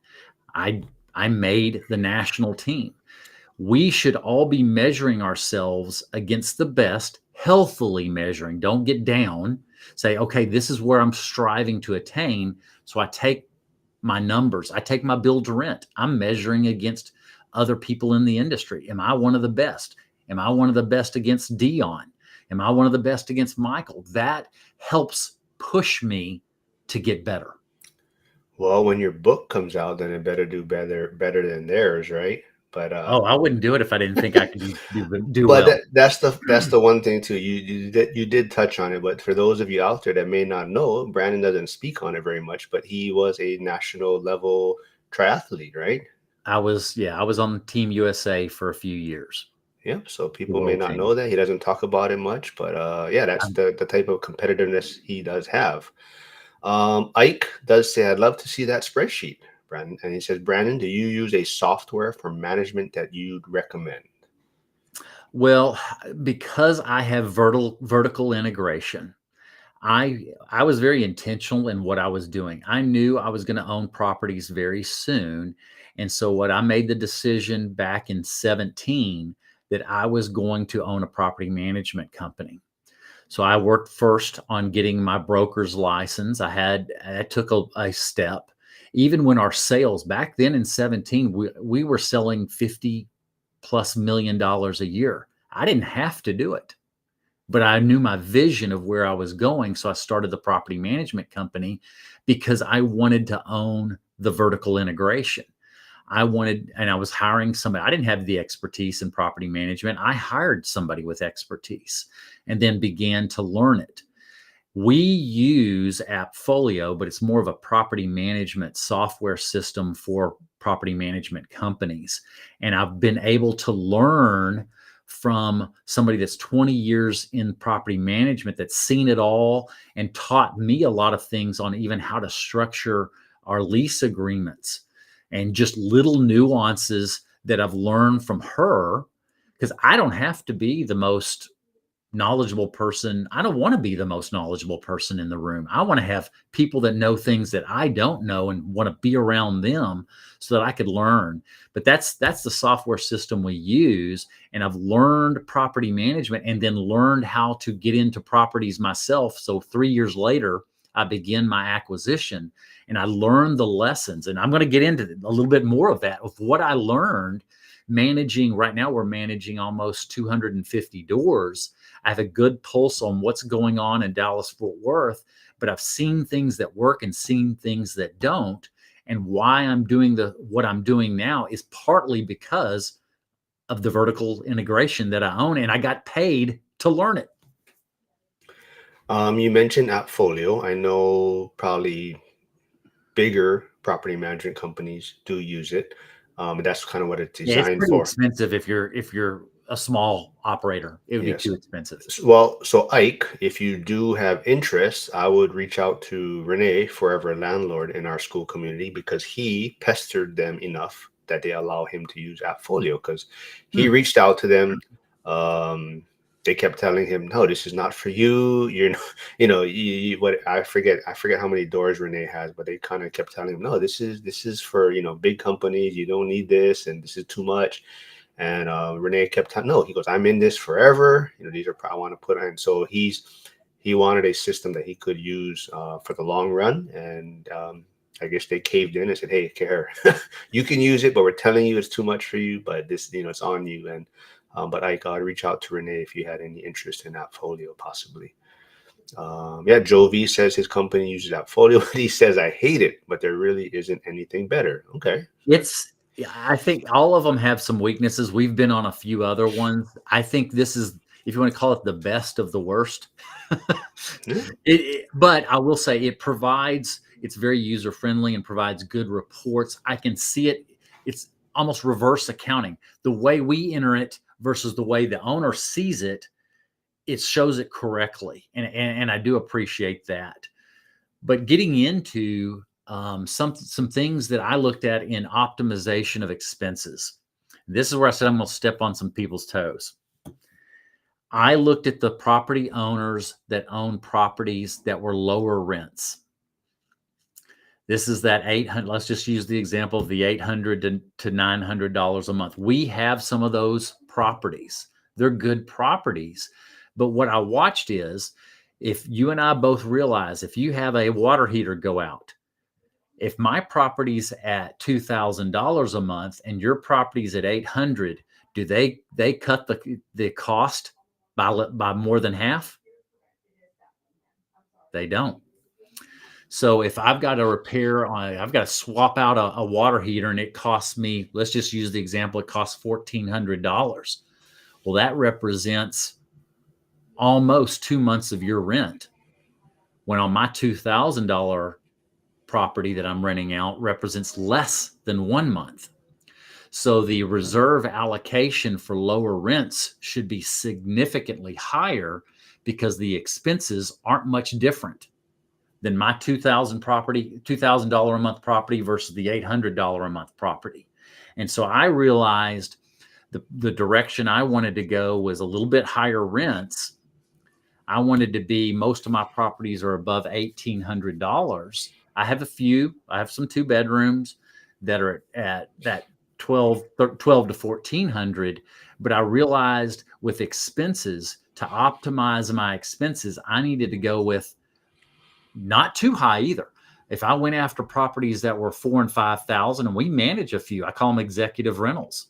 I I made the national team. We should all be measuring ourselves against the best, healthily measuring. Don't get down. Say, okay, this is where I'm striving to attain. So I take my numbers, I take my build to rent. I'm measuring against other people in the industry. Am I one of the best? Am I one of the best against Dion? Am I one of the best against Michael? That helps push me to get better. Well, when your book comes out, then it better do better than theirs, right? But Oh, I wouldn't do it if I didn't think I could do but well. that's the one thing too. You did touch on it, but for those of you out there that may not know, Brandon doesn't speak on it very much, but he was a national level triathlete, right? I was on Team USA for a few years, Yep. So the people may world not team. know that he doesn't talk about it much, but yeah, that's I'm, the type of competitiveness he does have. Ike does say, "I'd love to see that spreadsheet, Brandon." And he says, "Brandon, do you use a software for management that you'd recommend?" well, because I have vertical integration, I was very intentional in what I was doing. I knew I was going to own properties very soon. And so what I made the decision back in 17 that I was going to own a property management company. So I worked first on getting my broker's license. I took a step. Even when our sales back then in 17, we were selling 50 plus $1 million a year. I didn't have to do it, but I knew my vision of where I was going. So I started the property management company because I wanted to own the vertical integration. And I was hiring somebody. I didn't have the expertise in property management. I hired somebody with expertise and then began to learn it. We use Appfolio, but it's more of a property management software system for property management companies. And I've been able to learn from somebody that's 20 years in property management that's seen it all and taught me a lot of things on even how to structure our lease agreements and just little nuances that I've learned from her because I don't have to be the most knowledgeable person. I don't want to be the most knowledgeable person in the room. I want to have people that know things that I don't know and want to be around them so that I could learn. But that's the software system we use. And I've learned property management and then learned how to get into properties myself. So 3 years later, I begin my acquisition and I learned the lessons. And I'm going to get into a little bit more of that, of what I learned managing. Right now, we're managing almost 250 doors. I have a good pulse on what's going on in Dallas Fort Worth, but I've seen things that work and seen things that don't. And why I'm doing what I'm doing now is partly because of the vertical integration that I own, and I got paid to learn it. You mentioned Appfolio. I know probably bigger property management companies do use it. That's kind of what it's Yeah, it's designed pretty for. expensive if you're a small operator. It would be Yes. too expensive. Well, so Ike, if you do have interest, I would reach out to Renee, forever landlord in our school community, because he pestered them enough that they allow him to use Appfolio. Because he Hmm. reached out to them. Um, they kept telling him, "No, this is not for you. You're not, what I forget how many doors Renee has, but they kind of kept telling him, no, this is for big companies. You don't need this, and this is too much." And Renee kept telling, no, he goes, "I'm in this forever. These are I want to put in." So he wanted a system that he could use for the long run. And I guess they caved in and said, "Hey, Care, you can use it, but we're telling you it's too much for you. But this, it's on you." And but I got to reach out to Renee if you had any interest in that folio, possibly. Yeah, Joe V says his company uses that folio, but he says, "I hate it, but there really isn't anything better." Okay. It's Yeah, I think all of them have some weaknesses. We've been on a few other ones. I think this is, if you want to call it, the best of the worst. Yeah. But I will say it's very user friendly and provides good reports. I can see it. almost reverse accounting. The way we enter it versus the way the owner sees it, it shows it correctly. And I do appreciate that. But getting into some things that I looked at in optimization of expenses. This is where I said I'm going to step on some people's toes. I looked at the property owners that own properties that were lower rents. This is that 800. Let's just use the example of the $800 to $900 a month. We have some of those properties. They're good properties. But what I watched is, if you and I both realize, if you have a water heater go out, if my property's at $2,000 a month and your property's at 800, do they cut the cost by more than half? They don't. So if I've got to I've got to swap out a water heater and it costs me, let's just use the example, it costs $1,400. Well, that represents almost 2 months of your rent. When on my $2,000 property that I'm renting out represents less than 1 month. So the reserve allocation for lower rents should be significantly higher because the expenses aren't much different than my $2,000 a month property versus the $800 a month property. And so I realized the direction I wanted to go was a little bit higher rents. I wanted to be, most of my properties are above $1,800. I have some 2 bedrooms that are at that 12 to 1,400. But I realized with expenses, to optimize my expenses, I needed to go with not too high either. If I went after properties that were 4,000 and 5,000, and we manage a few, I call them executive rentals.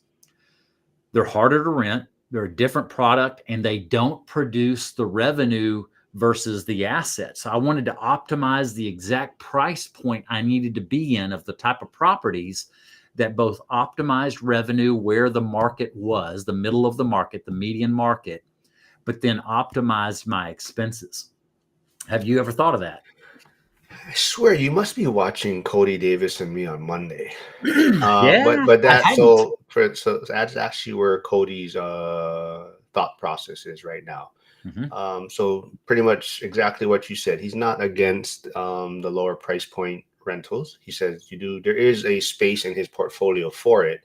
They're harder to rent. They're a different product, and they don't produce the revenue versus the assets. So I wanted to optimize the exact price point I needed to be in of the type of properties that both optimized revenue where the market was, the middle of the market, the median market, but then optimized my expenses. Have you ever thought of that? I swear you must be watching Cody Davis and me on Monday. Yeah, But I that hadn't. so that's actually where Cody's thought process is right now. Mhm. So pretty much exactly what you said. He's not against the lower price point rentals. He says there is a space in his portfolio for it,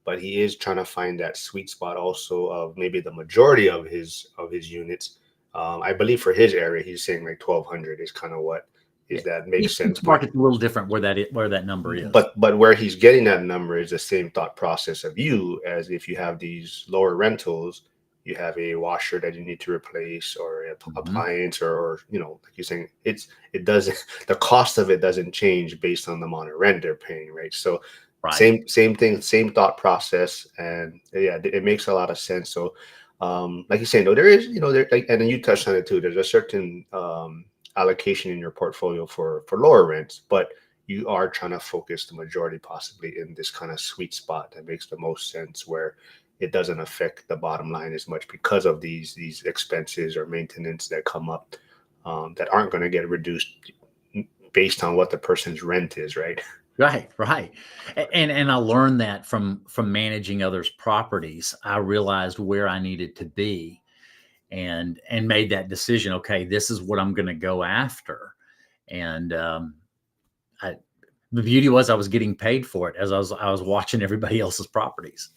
but he is trying to find that sweet spot also of maybe the majority of his units. I believe for his area, he's saying like 1,200 is kind of what Yeah. is that makes Each sense. market's a little different where that number is. But where he's getting that number is the same thought process of you, as if you have these lower rentals, you have a washer that you need to replace or an Mhm. appliance or like you're saying, it doesn't the cost of it doesn't change based on the amount of rent they're paying, right? So Right. same thing, same thought process, and yeah, it makes a lot of sense. So like you're saying, though, there is, there, like, and then you touched on it too, there's a certain allocation in your portfolio for lower rents, but you are trying to focus the majority possibly in this kind of sweet spot that makes the most sense, where it doesn't affect the bottom line as much because of these expenses or maintenance that come up, that aren't going to get reduced based on what the person's rent is, right? Right, right. And I learned that from managing others' properties. I realized where I needed to be and made that decision. Okay, this is what I'm going to go after. And I, the beauty was I was getting paid for it as I was watching everybody else's properties.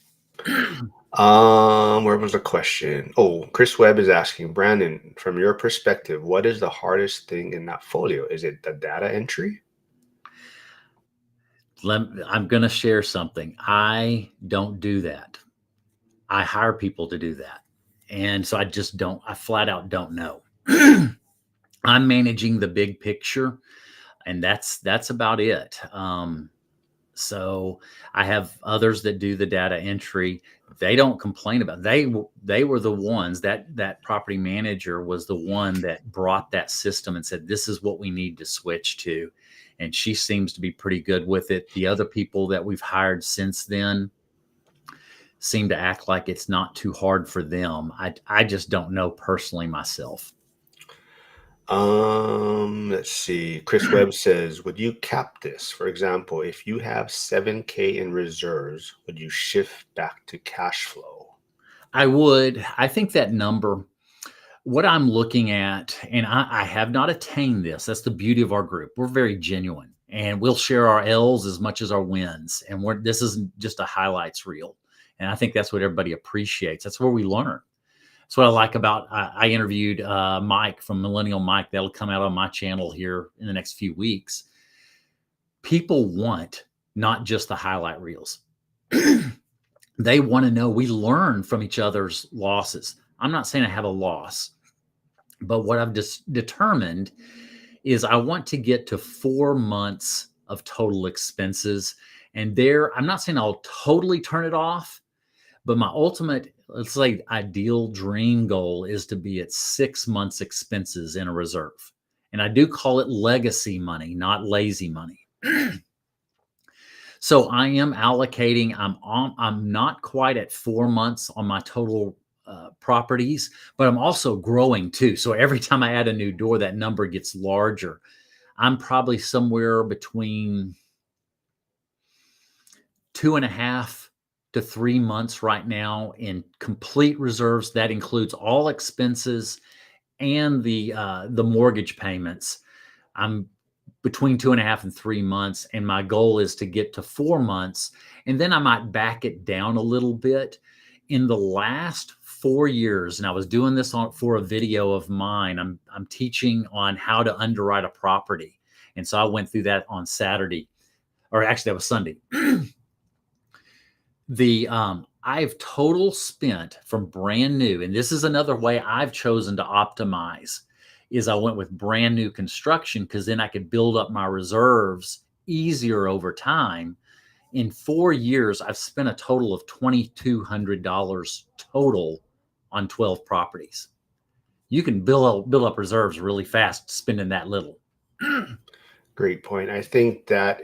Where was the question? Oh, Chris Webb is asking, Brandon, from your perspective, what is the hardest thing in that folio? Is it the data entry? I'm going to share something. I don't do that. I hire people to do that. And so I flat out don't know. I'm managing the big picture, and that's about it. So I have others that do the data entry. They don't complain about it. They were the ones that property manager was the one that brought that system and said, this is what we need to switch to. And she seems to be pretty good with it. The other people that we've hired since then seem to act like it's not too hard for them. I just don't know personally myself. Let's see. Chris Webb says, would you cap this? For example, if you have 7K in reserves, would you shift back to cash flow? I would. I think that number, what I'm looking at, and I have not attained this. That's the beauty of our group. We're very genuine, and we'll share our L's as much as our wins. And this isn't just a highlights reel. And I think that's what everybody appreciates. That's where we learn. That's what I like about. I interviewed Mike from Millennial Mike. That'll come out on my channel here in the next few weeks. People want not just the highlight reels. They want to know, we learn from each other's losses. I'm not saying I have a loss, but what I've just determined is I want to get to 4 months of total expenses. And there, I'm not saying I'll totally turn it off, but my ultimate, let's say, ideal dream goal is to be at 6 months expenses in a reserve. And I do call it legacy money, not lazy money. So I am allocating. I'm not quite at 4 months on my total properties, but I'm also growing too. So every time I add a new door, that number gets larger. I'm probably somewhere between 2.5 to 3 months right now in complete reserves. That includes all expenses and the mortgage payments. I'm between 2.5 and 3 months, and my goal is to get to 4 months, and then I might back it down a little bit. In the last 4 years, and I was doing this for a video of mine. I'm teaching on how to underwrite a property, and so I went through that on Saturday, or actually that was Sunday. I've total spent from brand new, and this is another way I've chosen to optimize, is I went with brand new construction because then I could build up my reserves easier over time. In 4 years, I've spent a total of $2,200 total on 12 properties. You can build up reserves really fast spending that little. Great point. I think that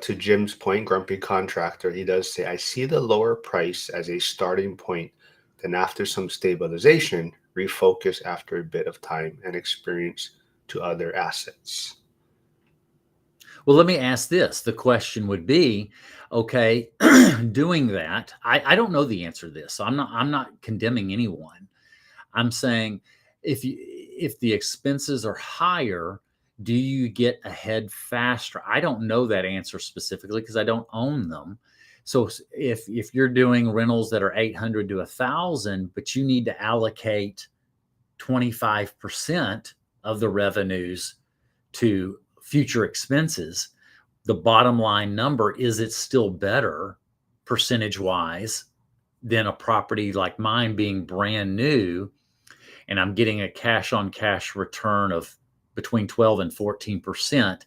to Jim's point, Grumpy Contractor, he does say, I see the lower price as a starting point. Then, after some stabilization, refocus after a bit of time and experience to other assets. Well, let me ask this. The question would be, okay, doing that, I don't know the answer to this. So I'm not condemning anyone. I'm saying, if the expenses are higher, do you get ahead faster? I don't know that answer specifically because I don't own them. So if you're doing rentals that are 800 to 1,000, but you need to allocate 25% of the revenues to future expenses, the bottom line number is, it's still better percentage wise than a property like mine being brand new, and I'm getting a cash on cash return of between 12 and 14%,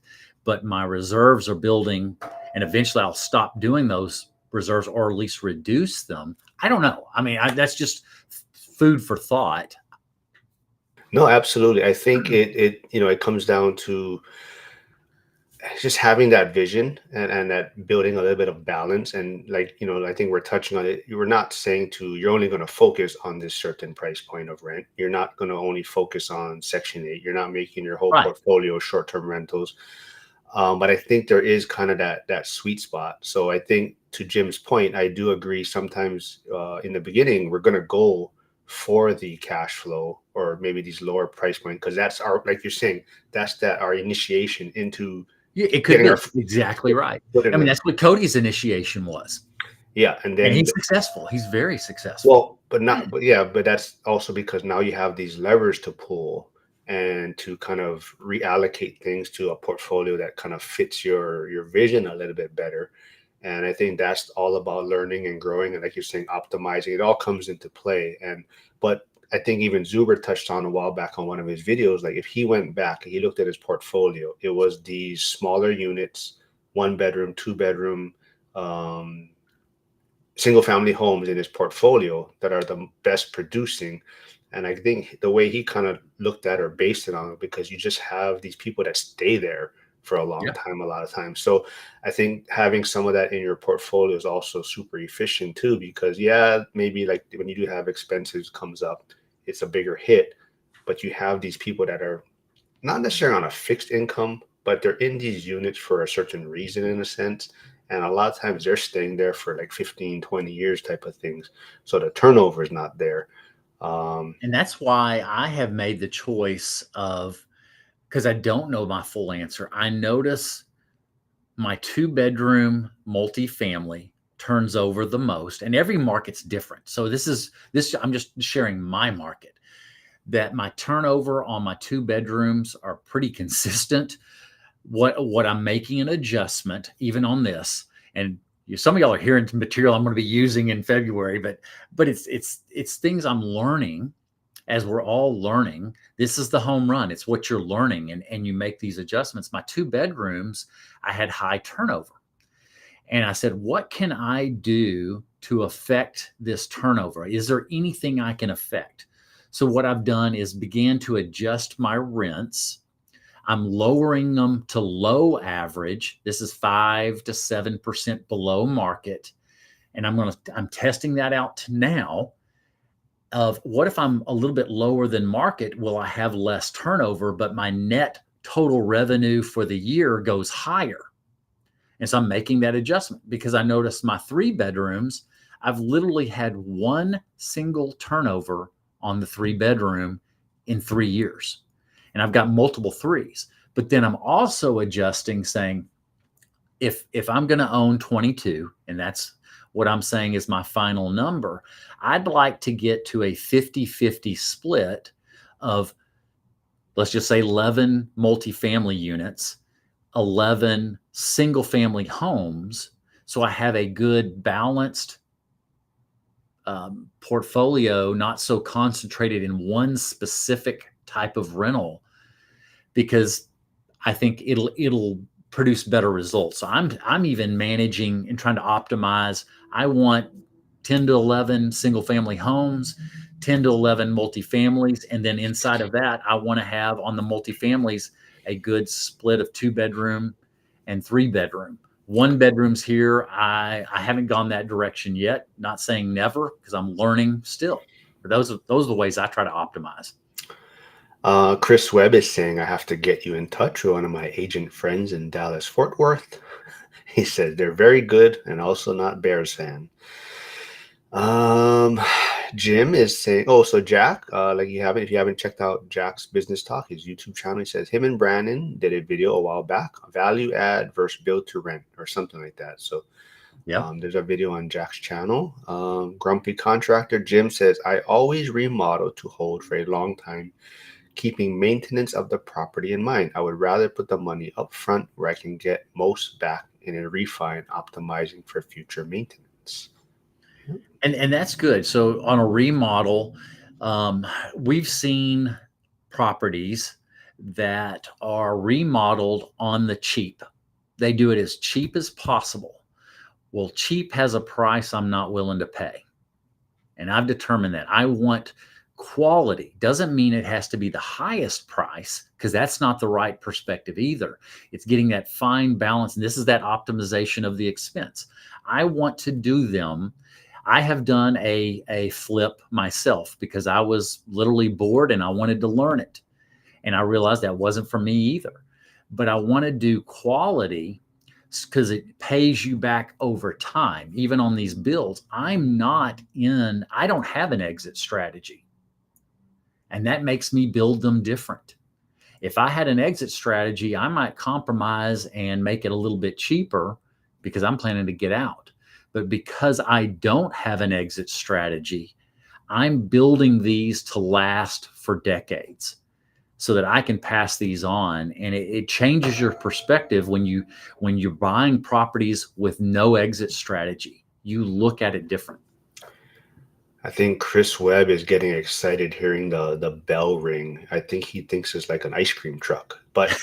but my reserves are building, and eventually I'll stop doing those reserves or at least reduce them. I don't know. I mean, that's just food for thought. No, absolutely. I think it comes down to just having that vision and that building a little bit of balance. And like, I think we're touching on it. You were not saying you're only going to focus on this certain price point of rent. You're not going to only focus on Section 8. You're not making your whole Right. portfolio short-term rentals. But I think there is kind of that sweet spot. So I think, to Jim's point, I do agree. Sometimes in the beginning, we're going to go for the cash flow or maybe these lower price point, because that's our, like you're saying, that's our initiation into Yeah, it could getting our be exactly right. foot I in mean, the, that's what Cody's initiation was. yeah, and And then he's successful. He's very successful. well, but yeah, but that's also because now you have these levers to pull and to kind of reallocate things to a portfolio that kind of fits your vision a little bit better. And I think that's all about learning and growing, and like you're saying, optimizing. It all comes into play. And but I think even Zuber touched on a while back on one of his videos, like if he went back and he looked at his portfolio, it was these smaller units, 1 bedroom, 2 bedroom, um, single family homes in his portfolio that are the best producing. And I think the way he kind of looked at or based it on, because you just have these people that stay there for a long Yeah. time, a lot of times. So I think having some of that in your portfolio is also super efficient too, because yeah, maybe like when you do have expenses comes up, it's a bigger hit, but you have these people that are not necessarily on a fixed income, but they're in these units for a certain reason in a sense. And a lot of times they're staying there for like 15, 20 years type of things. So the turnover is not there. Um, And that's why I have made the choice of, because I don't know my full answer. I notice my two-bedroom multifamily turns over the most, and every market's different. So this I'm just sharing my market, that my turnover on my two bedrooms are pretty consistent. What I'm making an adjustment even on this, and some of y'all are hearing material I'm going to be using in February, but it's things I'm learning as we're all learning. This is the home run. It's what you're learning, and you make these adjustments. My two bedrooms, I had high turnover. And I said, what can I do to affect this turnover? Is there anything I can affect? So what I've done is began to adjust my rents. I'm lowering them to low average. This is 5 to 7% below market. And I'm testing that out now of what if I'm a little bit lower than market? Will I have less turnover, but my net total revenue for the year goes higher? And so I'm making that adjustment because I noticed my three bedrooms, I've literally had one single turnover on the three bedroom in 3 years. And I've got multiple threes. But then I'm also adjusting, saying, if I'm going to own 22, and that's what I'm saying is my final number, I'd like to get to a 50-50 split of, let's just say, 11 multifamily units, 11 single family homes. So I have a good balanced portfolio, not so concentrated in one specific type of rental, because I think it'll produce better results. So I'm even managing and trying to optimize. I want 10 to 11 single family homes, 10 to 11 multifamilies, and then inside of that, I want to have on the multifamilies a good split of two bedroom and three bedroom. One bedrooms here, I haven't gone that direction yet. Not saying never, because I'm learning still. But those are the ways I try to optimize. Chris Webb is saying I have to get you in touch with one of my agent friends in Dallas, Fort Worth. He says they're very good and also not Bears fan. Um, Jim is saying, oh, so Jack, like if you haven't checked out Jack's Business Talk, his YouTube channel, he says him and Brannon did a video a while back, value add versus build to rent or something like that. So Yep. there's a video on Jack's channel. Grumpy Contractor Jim says, I always remodel to hold for a long time, keeping maintenance of the property in mind. I would rather put the money up front where I can get most back in a refi and optimizing for future maintenance. And that's good. So on a remodel, um, we've seen properties that are remodeled on the cheap. They do it as cheap as possible. Well, cheap has a price I'm not willing to pay. And I've determined that I want quality. Doesn't mean it has to be the highest price, because that's not the right perspective either. It's getting that fine balance. And this is that optimization of the expense. I want to do them. I have done a flip myself because I was literally bored and I wanted to learn it. And I realized that wasn't for me either. But I want to do quality because it pays you back over time. Even on these builds, I don't have an exit strategy. And that makes me build them different. If I had an exit strategy, I might compromise and make it a little bit cheaper because I'm planning to get out. But because I don't have an exit strategy, I'm building these to last for decades so that I can pass these on. And it changes your perspective when you're buying properties with no exit strategy. You look at it different. I think Chris Webb is getting excited hearing the bell ring. I think he thinks it's like an ice cream truck. But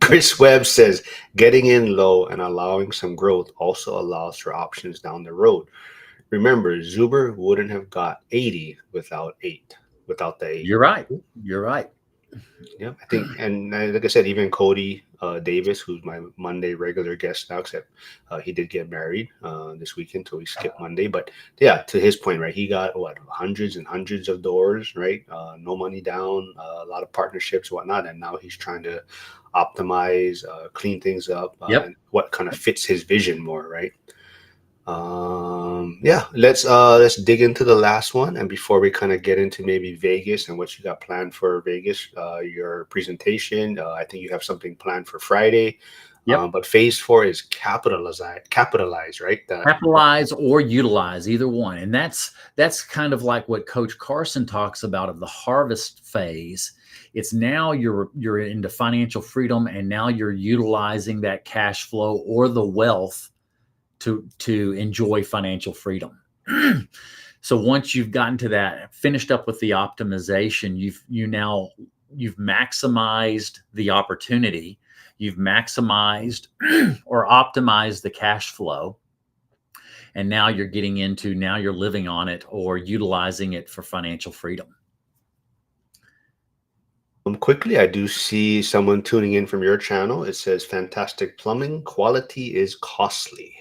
Chris Webb says getting in low and allowing some growth also allows for options down the road. Remember, Zuber wouldn't have got 80 without the 8. You're right. You're right. Yeah, I think, and like I said, even Cody Davis, who's my Monday regular guest now, except he did get married this weekend, so he skipped Monday. But yeah, to his point, right? He got what, hundreds and hundreds of doors, right? No money down, a lot of partnerships, whatnot, and now he's trying to optimize, clean things up, Yep. and what kind of fits his vision more, right? Yeah, let's dig into the last one. And before we kind of get into maybe Vegas and what you got planned for Vegas, your presentation, I think you have something planned for Friday. Yep. But phase 4 is capitalize, right? That Capitalize or utilize, either one. And that's kind of like what Coach Carson talks about of the harvest phase. It's now you're into financial freedom, and now you're utilizing that cash flow or the wealth to enjoy financial freedom. So once you've gotten to that, finished up with the optimization, you've maximized the opportunity, you've maximized or optimized the cash flow, and now you're getting into, now you're living on it or utilizing it for financial freedom. quickly, I do see someone tuning in from your channel. It says fantastic plumbing, quality is costly.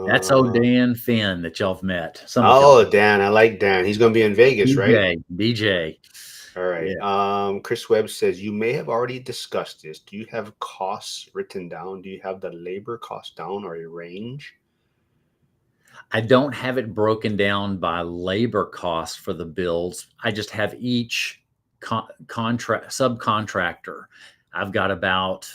That's old Uh, Dan Finn that y'all have met. Some of y'all. oh, Dan, I like Dan. He's gonna be in Vegas, right? DJ. All right. Yeah. Chris Webb says you may have already discussed this. Do you have costs written down? Do you have the labor cost down or a range? I don't have it broken down by labor cost for the builds. I just have each contract subcontractor. I've got about,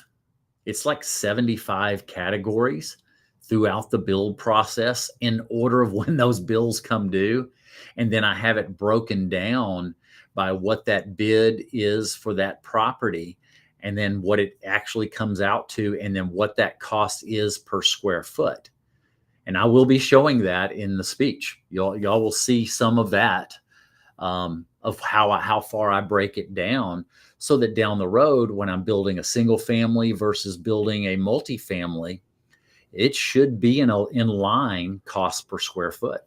it's like 75 categories throughout the build process in order of when those bills come due. And then I have it broken down by what that bid is for that property, and then what it actually comes out to, and then what that cost is per square foot. And I will be showing that in the speech. Y'all will see some of that, of how far I break it down, so that down the road, when I'm building a single family versus building a multifamily, it should be in line cost per square foot.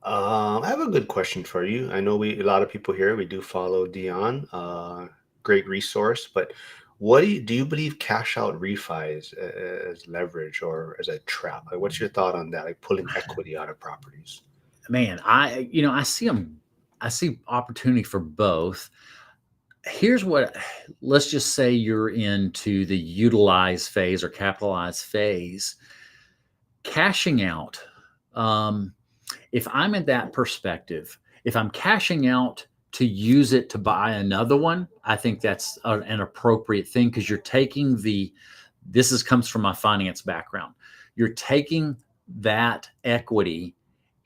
I have a good question for you. I know a lot of people here, we do follow Dion, great resource, but do you believe cash out refis as leverage or as a trap? Like, what's your thought on that? Like pulling equity out of properties? Man, I see them. I see opportunity for both. Here's what, let's just say you're into the utilize phase or capitalize phase. Cashing out, um, if I'm in that perspective, if I'm cashing out to use it to buy another one, I think that's an appropriate thing, because you're taking comes from my finance background. You're taking that equity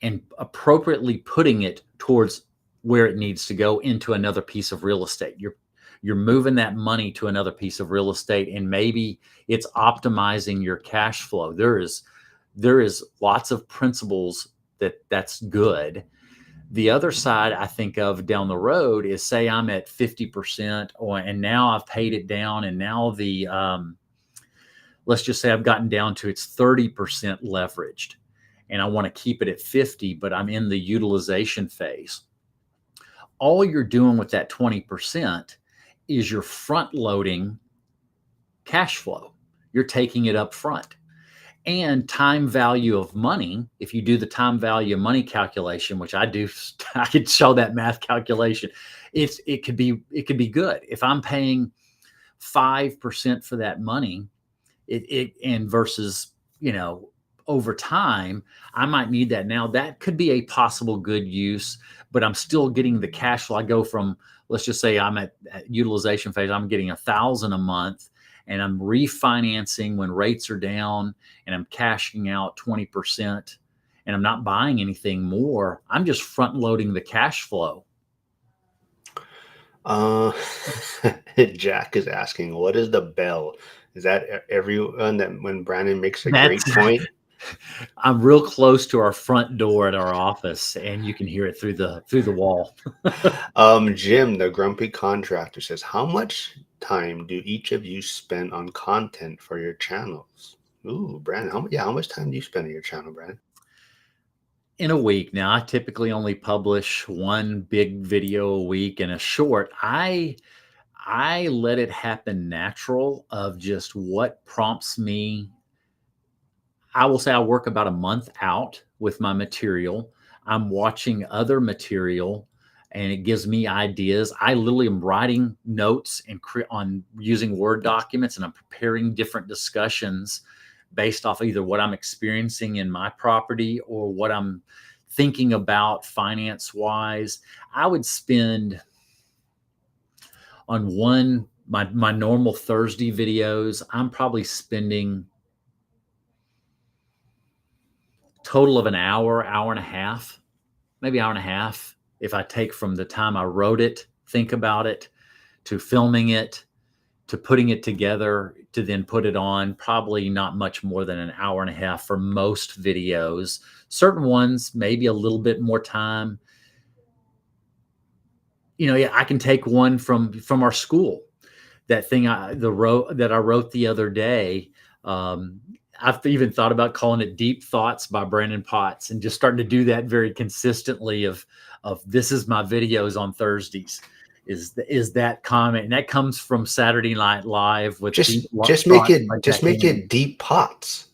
and appropriately putting it towards where it needs to go, into another piece of real estate. You're moving that money to another piece of real estate, and maybe it's optimizing your cash flow. There is lots of principles that's good. The other side I think of down the road is, say I'm at 50%, and now I've paid it down, and now let's just say I've gotten down to it's 30% leveraged, and I want to keep it at 50, but I'm in the utilization phase. All you're doing with that 20% is you're front loading cash flow. You're taking it up front. And time value of money, if you do the time value of money calculation, which I do, I could show that math calculation. It could be good if I'm paying 5% for that money. And versus, over time, I might need that now. That could be a possible good use, but I'm still getting the cash flow. I go from, let's just say I'm at utilization phase, I'm getting 1,000 a month, and I'm refinancing when rates are down, and I'm cashing out 20%, and I'm not buying anything more. I'm just front loading the cash flow. Uh, Jack is asking, what is the bell? Is that everyone that when Brandon makes a That's great point? I'm real close to our front door at our office, and you can hear it through the wall. Jim, the grumpy contractor, says, how much time do each of you spend on content for your channels? Ooh, Brandon, how much time do you spend on your channel, Brandon? in a week. Now, I typically only publish one big video a week and a short. I let it happen natural of just what prompts me. I will say I work about a month out with my material. I'm watching other material and it gives me ideas. I literally am writing notes and on using Word documents, and I'm preparing different discussions based off either what I'm experiencing in my property or what I'm thinking about finance wise. I would spend on my normal Thursday videos, I'm probably spending total of an hour, hour and a half, maybe hour and a half, if I take from the time I wrote it, think about it, to filming it, to putting it together, to then put it on, probably not much more than an hour and a half for most videos. Certain ones, maybe a little bit more time. Yeah, I can take one from our school. That thing that I wrote the other day. Um, I've even thought about calling it Deep Thoughts by Brandon Potts, and just starting to do that very consistently of this is my videos on Thursdays. Is that comment, and that comes from Saturday Night Live with Deep Just make Thoughts by it Jack just make Handy. it deep pots.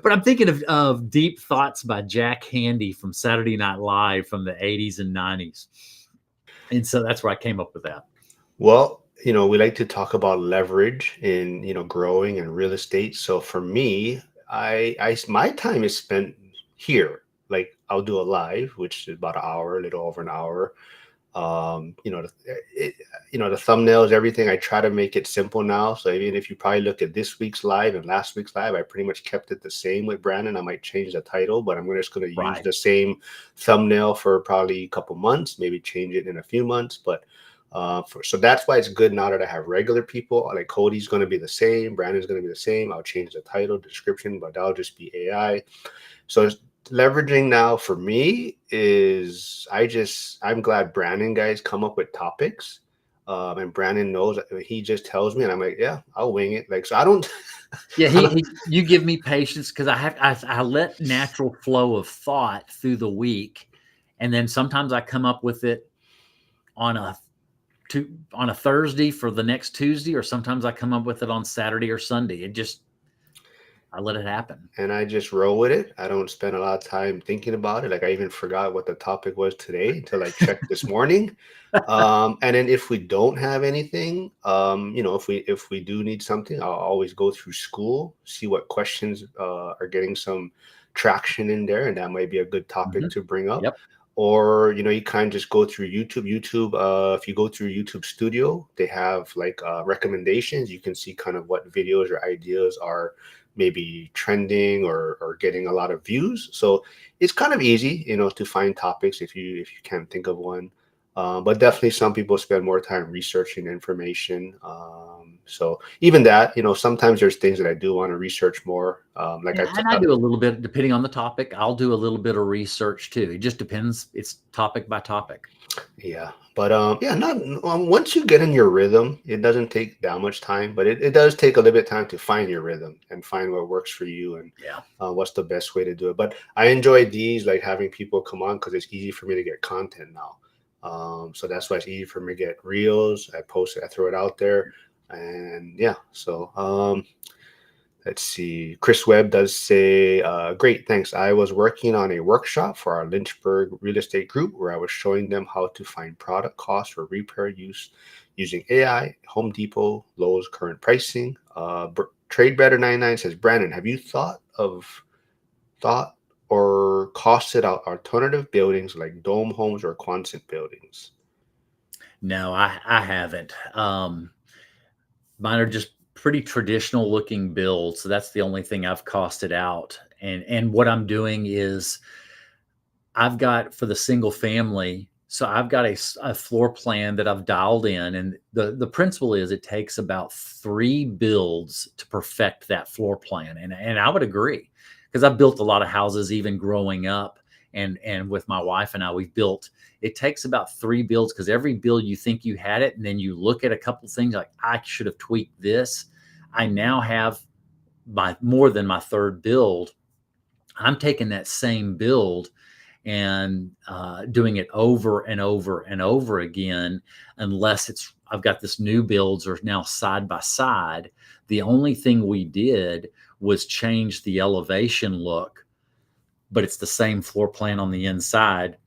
But I'm thinking of Deep Thoughts by Jack Handy from Saturday Night Live from the 80s and 90s. And so that's where I came up with that. Well, we like to talk about leverage in, growing in real estate. So for me, my time is spent here. Like I'll do a live, which is about an hour, a little over an hour. It, the thumbnails, everything. I try to make it simple now. So even if you probably look at this week's live and last week's live, I pretty much kept it the same with Brandon. I might change the title, but I'm just going to use Right. the same thumbnail for probably a couple months, maybe change it in a few months. But so that's why it's good now that I have regular people. Like Cody's going to be the same, Brandon's going to be the same. I'll change the title, description, but that'll just be AI. So leveraging now for me is I'm glad Brandon guys come up with topics. And Brandon knows, he just tells me, and I'm like, yeah, I'll wing it. Like, so I don't, Yeah, I don't, you give me patience because I let natural flow of thought through the week, and then sometimes I come up with it on a Thursday for the next Tuesday, or sometimes I come up with it on Saturday or Sunday. I let it happen. and I just roll with it. I don't spend a lot of time thinking about it. Like I even forgot what the topic was today until I checked this morning. And then if we don't have anything, if we do need something, I'll always go through school, see what questions are getting some traction in there, and that might be a good topic Mhm. to bring up. Yep. Or you kind of just go through YouTube. If you go through YouTube Studio, they have like recommendations. You can see kind of what videos or ideas are maybe trending or getting a lot of views. So it's kind of easy, to find topics if you can't think of one. But definitely some people spend more time researching information. So even that, sometimes there's things that I do want to research more. Like Yeah, and I do a little bit depending on the topic. I'll do a little bit of research too. It just depends. It's topic by topic. yeah, but yeah, not once you get in your rhythm, it doesn't take that much time, but it does take a little bit of time to find your rhythm and find what works for you and Yeah. what's the best way to do it. But I enjoy these, like having people come on because it's easy for me to get content now. So that's why it's easy for me to get reels. I post it, I throw it out there, and yeah. So let's see. Chris Webb does say, great, thanks. I was working on a workshop for our Lynchburg real estate group where I was showing them how to find product costs for repair use using AI, Home Depot, Lowe's current pricing. Trade Better 99 says, Brandon, have you thought or costed out alternative buildings like dome homes or Quonset buildings? No, I haven't. Mine are just pretty traditional looking builds. So that's the only thing I've costed out. And what I'm doing is I've got for the single family. So I've got a floor plan that I've dialed in, and the principle is it takes about 3 builds to perfect that floor plan, and I would agree because I've built a lot of houses even growing up, and with my wife and I we've built. It takes about 3 builds because every build you think you had it, and then you look at a couple things like I should have tweaked this. I now have my more than my third build I'm taking that same build and doing it over and over and over again, unless I've got this new builds are now side by side. The only thing we did was change the elevation look, but it's the same floor plan on the inside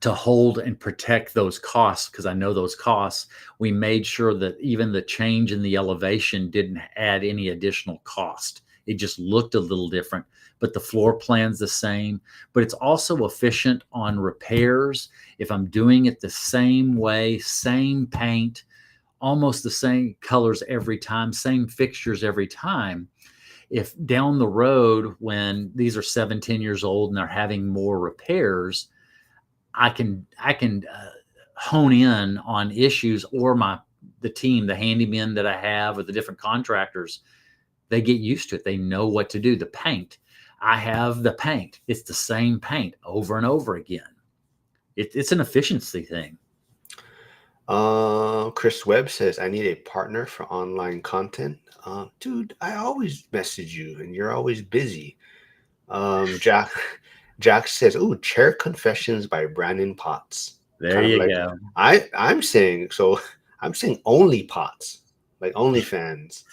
to hold and protect those costs, because I know those costs. We made sure that even the change in the elevation didn't add any additional cost. It just looked a little different, but the floor plan's the same. But it's also efficient on repairs. If I'm doing it the same way, same paint, almost the same colors every time, same fixtures every time. If down the road, when these are 7, 10 years old and they're having more repairs, I can hone in on issues, or the team, the handymen that I have, or the different contractors, they get used to it. They know what to do. The paint, I have the paint. It's the same paint over and over again. It's an efficiency thing. Chris Webb says, I need a partner for online content. Dude, I always message you and you're always busy. Jack Jack says, "Ooh, Chair Confessions by Brandon Potts." There Kind of you like go. I'm saying so. I'm saying only Potts, like OnlyFans.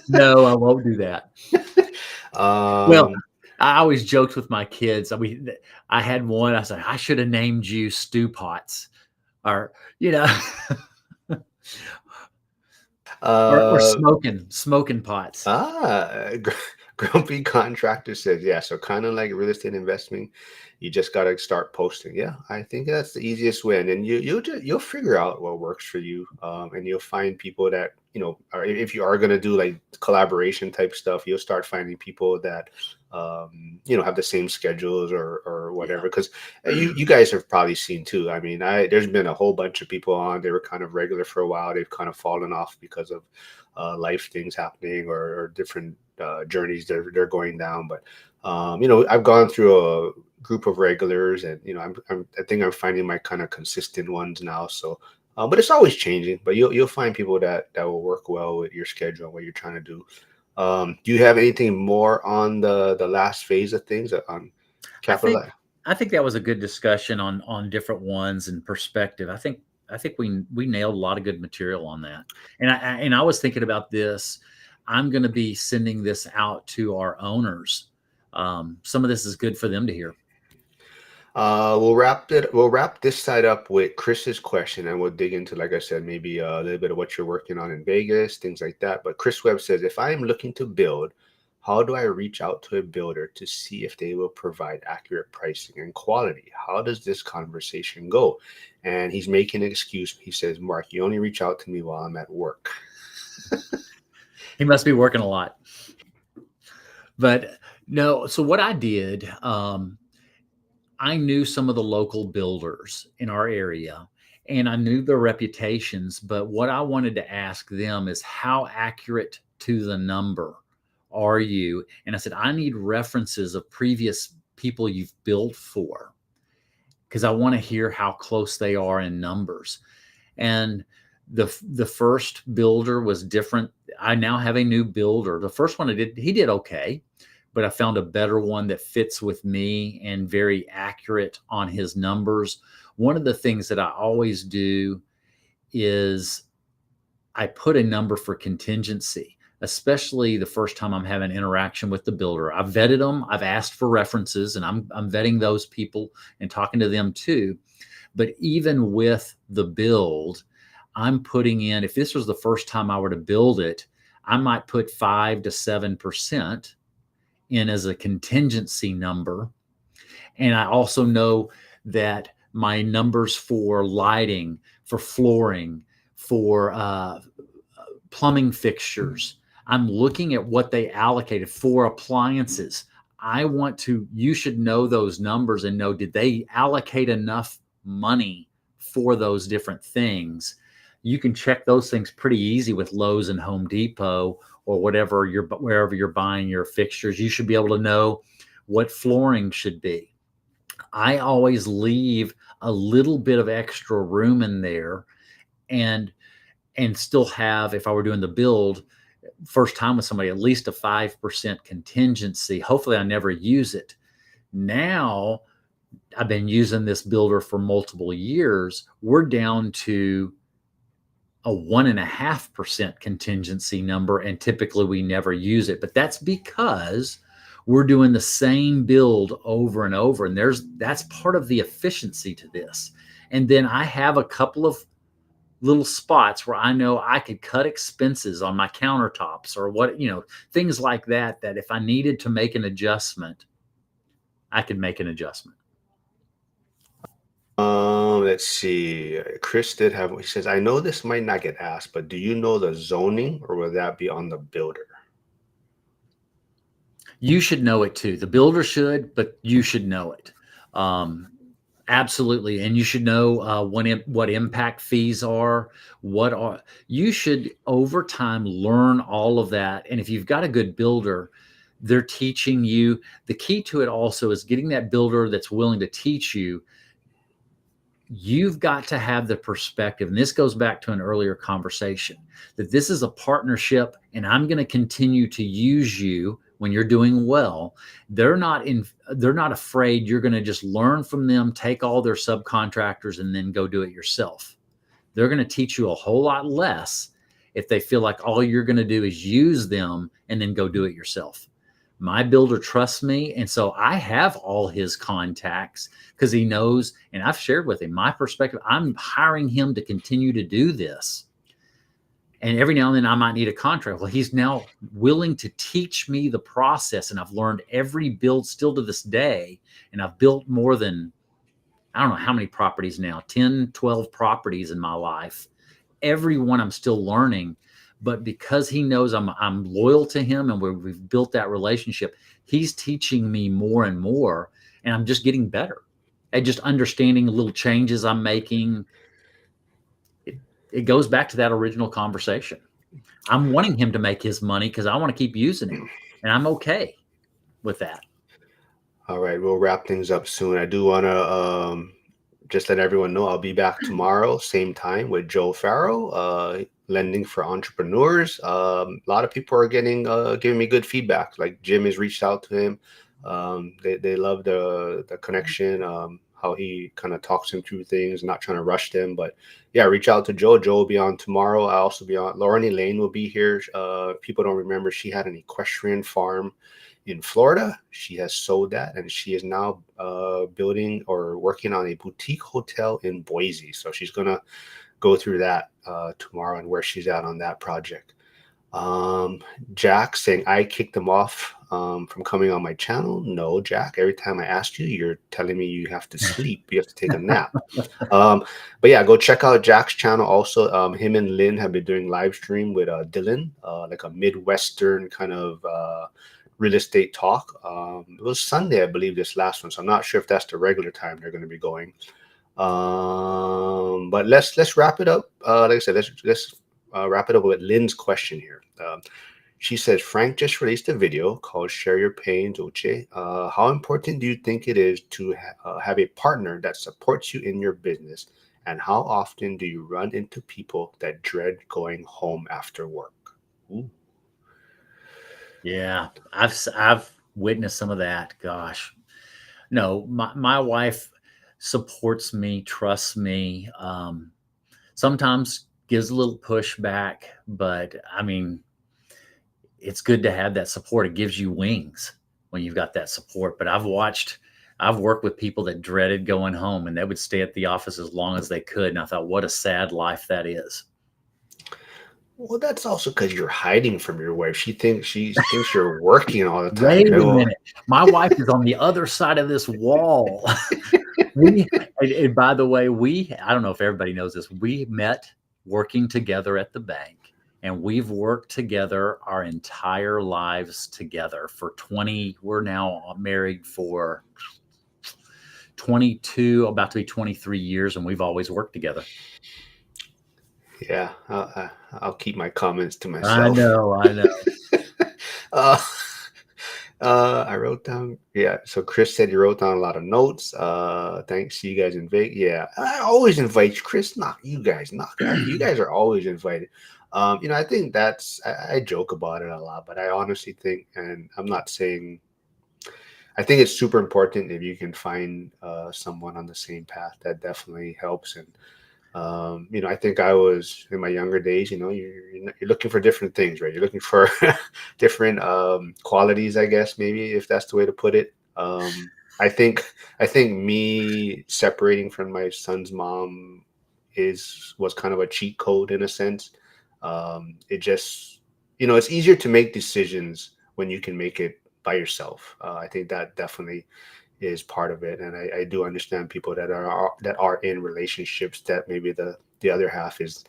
No, I won't do that. Well, um, I always joked with my kids. I had one. I said, I should have named you Stew Pots, or you know, or uh, smoking pots. Grumpy Contractor says, yeah, so kind of like real estate investing, you just got to start posting. Yeah, I think that's the easiest way. And then you'll figure out what works for you. And you'll find people that, or if you are going to do like collaboration type stuff, you'll start finding people that, have the same schedules or Yeah. whatever. Because you guys have probably seen too. I mean, there's been a whole bunch of people on, they were kind of regular for a while. They've kind of fallen off because of life things happening or different journeys they're going down. But I've gone through a group of regulars, and I think I'm finding my kind of consistent ones now. So, but it's always changing. But you'll find people that will work well with your schedule and what you're trying to do. Do you have anything more on the last phase of things on I think capital? I think that was a good discussion on different ones and perspective. I think we nailed a lot of good material on that. And I was thinking about this. I'm going to be sending this out to our owners. Some of this is good for them to hear. We'll wrap this side up with Chris's question, and we'll dig into, like I said, maybe a little bit of what you're working on in Vegas, things like that. But Chris Webb says, if I am looking to build, how do I reach out to a builder to see if they will provide accurate pricing and quality? How does this conversation go? And he's making an excuse. He says, Mark, you only reach out to me while I'm at work. He must be working a lot. But no, so what I did, I knew some of the local builders in our area, and I knew their reputations. But what I wanted to ask them is, how accurate to the number are you? And I said, I need references of previous people you've built for, because I want to hear how close they are in numbers. And the first builder was different. I now have a new builder. The first one he did okay, but I found a better one that fits with me and very accurate on his numbers. One of the things that I always do is I put a number for contingency, especially the first time I'm having interaction with the builder. I've vetted them, I've asked for references, and I'm vetting those people and talking to them too. But even with the build, I'm putting in, if this was the first time I were to build it, I might put 5 to 7% in as a contingency number. And I also know that my numbers for lighting, for flooring, for plumbing fixtures, I'm looking at what they allocated for appliances. You should know those numbers and know, did they allocate enough money for those different things? You can check those things pretty easy with Lowe's and Home Depot, or wherever you're buying your fixtures. You should be able to know what flooring should be. I always leave a little bit of extra room in there, and still have, if I were doing the build, first time with somebody, at least a 5% contingency. Hopefully I never use it. Now I've been using this builder for multiple years. We're down to a 1.5% contingency number, and typically we never use it. But that's because we're doing the same build over and over, and that's part of the efficiency to this. And then I have a couple of little spots where I know I could cut expenses on my countertops or what, things like that, that if I needed to make an adjustment, I could make an adjustment. Let's see. Chris did have, he says, I know this might not get asked, but do you know the zoning or will that be on the builder? You should know it too. The builder should, but you should know it. Absolutely. And you should know what impact fees are. You should over time learn all of that. And if you've got a good builder, they're teaching you. The key to it also is getting that builder that's willing to teach you. You've got to have the perspective, and this goes back to an earlier conversation, that this is a partnership and I'm going to continue to use you when you're doing well. They're not afraid you're going to just learn from them, take all their subcontractors and then go do it yourself. They're going to teach you a whole lot less if they feel like all you're going to do is use them and then go do it yourself. My builder trusts me, and so I have all his contacts because he knows, and I've shared with him my perspective. I'm hiring him to continue to do this. And every now and then I might need a contract. Well, he's now willing to teach me the process, and I've learned every build still to this day. And I've built more than, I don't know how many properties now, 10, 12 properties in my life. Every one I'm still learning. But because he knows I'm loyal to him and we've built that relationship, he's teaching me more and more, and I'm just getting better at just understanding the little changes I'm making. It goes back to that original conversation. I'm wanting him to make his money because I want to keep using him, and I'm okay with that. All right, we'll wrap things up soon. I do want to just let everyone know I'll be back tomorrow, same time with Joe Farrow, lending for entrepreneurs. A lot of people are giving me good feedback. Like Jim has reached out to him. They love the connection. How he kind of talks him through things, not trying to rush them. But yeah, reach out to Joe. Joe will be on tomorrow. I'll also be on. Lauren Elaine will be here. People don't remember she had an equestrian farm in Florida. She has sold that, and she is now building or working on a boutique hotel in Boise. So she's gonna go through that tomorrow and where she's at on that project. Jack saying I kicked them off from coming on my channel. No, Jack. Every time I ask you, you're telling me you have to sleep. You have to take a nap. But yeah, go check out Jack's channel. Also, him and Lynn have been doing live stream with Dylan, like a Midwestern kind of real estate talk. It was Sunday, I believe, this last one. So I'm not sure if that's the regular time they're going to be going. But let's wrap it up. Like I said, let's wrap it up with Lynn's question here. She says, Frank just released a video called Share Your Pain, Doce. How important do you think it is to have a partner that supports you in your business? And how often do you run into people that dread going home after work? Ooh. Yeah, I've witnessed some of that. Gosh, no, my wife supports me, trusts me. Sometimes gives a little pushback, but I mean, it's good to have that support. It gives you wings when you've got that support. But I've worked with people that dreaded going home, and they would stay at the office as long as they could. And I thought, what a sad life that is. Well, that's also because you're hiding from your wife. She thinks you're working all the time. Wait a minute. My wife is on the other side of this wall. And by the way, I don't know if everybody knows this. We met working together at the bank, and we've worked together our entire lives together for 20. We're now married for 22, about to be 23 years, and we've always worked together. Yeah, I'll keep my comments to I myself. know. uh, I wrote down, yeah. So Chris said you wrote down a lot of notes. Thanks. See you guys in Vegas. Yeah, I always invite you, Chris. Not you guys. Not you guys are always invited. I think I joke about it a lot, but I honestly think, and I'm not saying, I think it's super important if you can find someone on the same path. That definitely helps. And I think I was in my younger days. You're looking for different things, right? You're looking for different qualities, I guess, maybe if that's the way to put it. I think I think me separating from my son's mom was kind of a cheat code in a sense. It just it's easier to make decisions when you can make it by yourself. I think that definitely is part of it, and I do understand people that are in relationships that maybe the other half is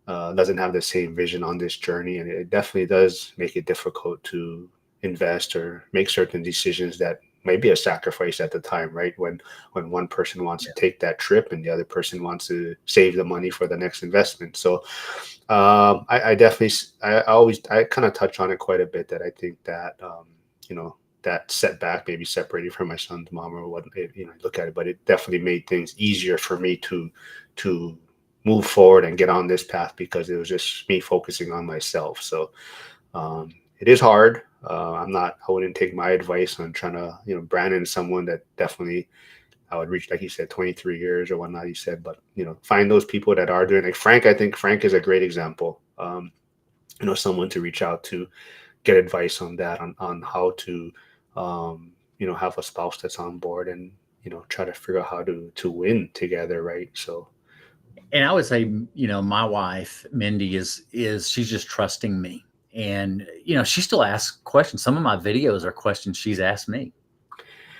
doesn't have the same vision on this journey, and it definitely does make it difficult to invest or make certain decisions that might be a sacrifice at the time, right? When one person wants to take that trip and the other person wants to save the money for the next investment. So I definitely I kind of touch on it quite a bit, that I think that you know that setback, maybe separating from my son's mom or what, look at it, but it definitely made things easier for me to move forward and get on this path, because it was just me focusing on myself. So it is hard. I wouldn't take my advice on trying to, Brandon is someone that definitely I would reach, like you said, 23 years or whatnot, you said, but, find those people that are doing, like Frank. I think Frank is a great example. Someone to reach out to, get advice on that, on how to, have a spouse that's on board, and, try to figure out how to win together. Right. So, And I would say, my wife, Mindy, is she's just trusting me. And, she still asks questions. Some of my videos are questions she's asked me.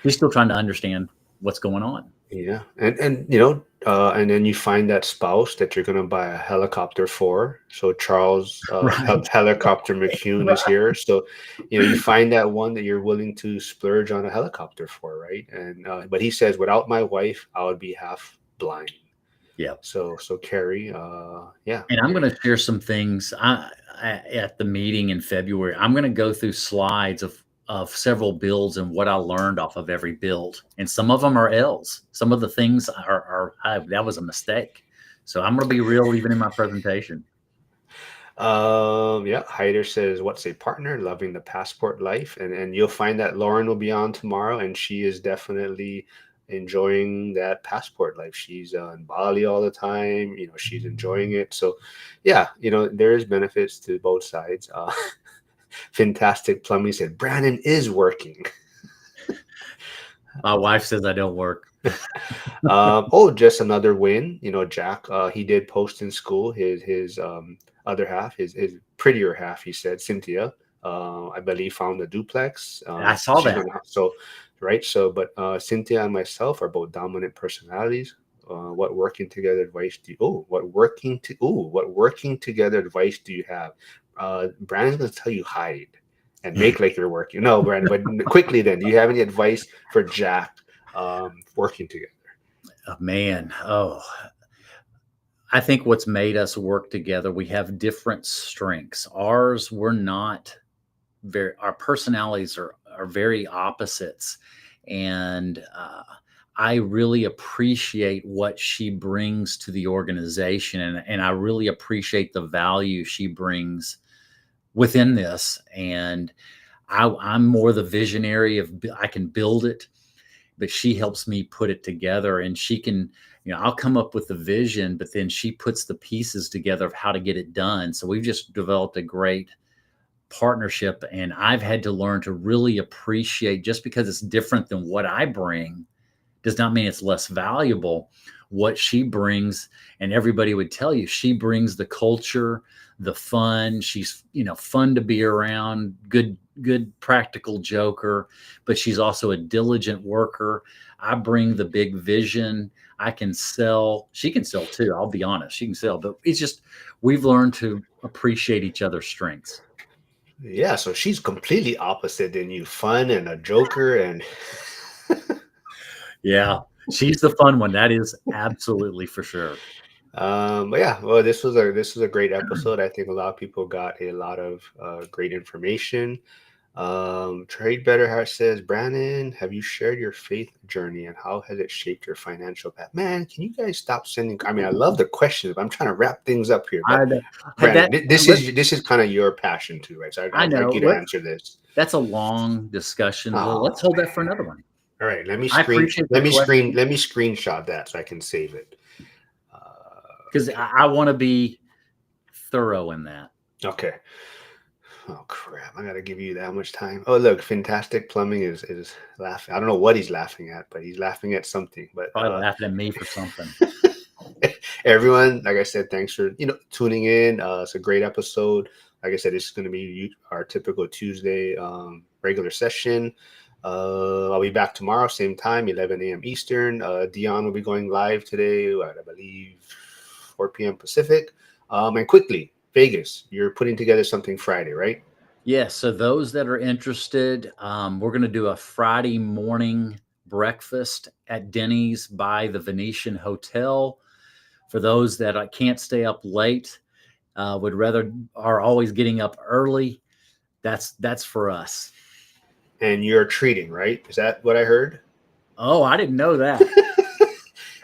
She's still trying to understand what's going on. yeah, and then you find that spouse that you're gonna buy a helicopter for. So Charles, Right. helicopter McCune is Right. here. So, you find that one that you're willing to splurge on a helicopter for, right? And but he says, without my wife, I would be half blind. Yeah. So Carrie, yeah, And I'm going to share some things at the meeting in February. I'm going to go through slides of several builds and what I learned off of every build. And some of them are L's. Some of the things that was a mistake. So I'm going to be real even in my presentation. Yeah, Hyder says, "What's a partner? Loving the passport life." And you'll find that Lauren will be on tomorrow, and she is definitely enjoying that passport life. She's in Bali all the time. She's enjoying it. So, yeah, there is benefits to both sides. Fantastic Plumbing said, "Brandon is working." My wife says I don't work. Oh, just another win. Jack, he did post in school his other half, his prettier half. He said Cynthia, I believe, found a duplex. I saw She's that. gonna so right. So, but Cynthia and myself are both dominant personalities. What working together advice do you have? Brandon's gonna tell you hide and make like you're working. No, Brandon, but quickly then, do you have any advice for Jack working together? Oh, man. Oh, I think what's made us work together, we have different strengths. We're not our personalities are very opposites. And I really appreciate what she brings to the organization. And I really appreciate the value she brings within this. And I'm more the visionary I can build it, but she helps me put it together. And she can, I'll come up with the vision, but then she puts the pieces together of how to get it done. So we've just developed a great partnership. And I've had to learn to really appreciate, just because it's different than what I bring does not mean it's less valuable. What she brings, and everybody would tell you, she brings the culture, the fun. She's, fun to be around, good practical joker, but she's also a diligent worker. I bring the big vision. I can sell. She can sell too. I'll be honest. She can sell, but it's just, we've learned to appreciate each other's strengths. Yeah, so she's completely opposite than you, fun and a joker, and Yeah. She's the fun one. That is absolutely for sure. but yeah, well, this was a great episode. I think a lot of people got a lot of great information. Trade Better Heart says, Brannon, have you shared your faith journey and how has it shaped your financial path? Man, can you guys stop sending? I mean, I love the questions, but I'm trying to wrap things up here. I But had Brandon, that. this is kind of your passion too, right? So I I'd like know. you to answer this. That's a long discussion. Let's Oh hold that for man! another one. All right, I appreciate the question let me screenshot that so I can save it. because Okay, I want to be thorough in that. okay. Oh crap! I gotta give you that much time. Oh look, Fantastic Plumbing is laughing. I don't know what he's laughing at, but he's laughing at something. But Probably laughing at me for something. everyone, like I said, thanks for tuning in. It's a great episode. Like I said, this is going to be our typical Tuesday regular session. I'll be back tomorrow, same time, 11 a.m. Eastern. Dion will be going live today, I believe 4 p.m. Pacific. And quickly, Vegas, you're putting together something Friday, right? Yes. So those that are interested, we're going to do a Friday morning breakfast at Denny's by the Venetian Hotel. For those that can't stay up late, would rather are always getting up early. That's for us. And you're treating, right? Is that what I heard? Oh, I didn't know that.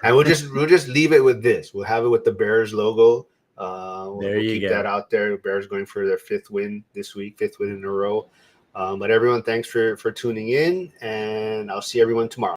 And we'll just leave it with this. We'll have it with the Bears logo. There We'll you keep that go. out there. Bears going for their fifth win this week, fifth win in a row. But everyone, thanks for tuning in, and I'll see everyone tomorrow.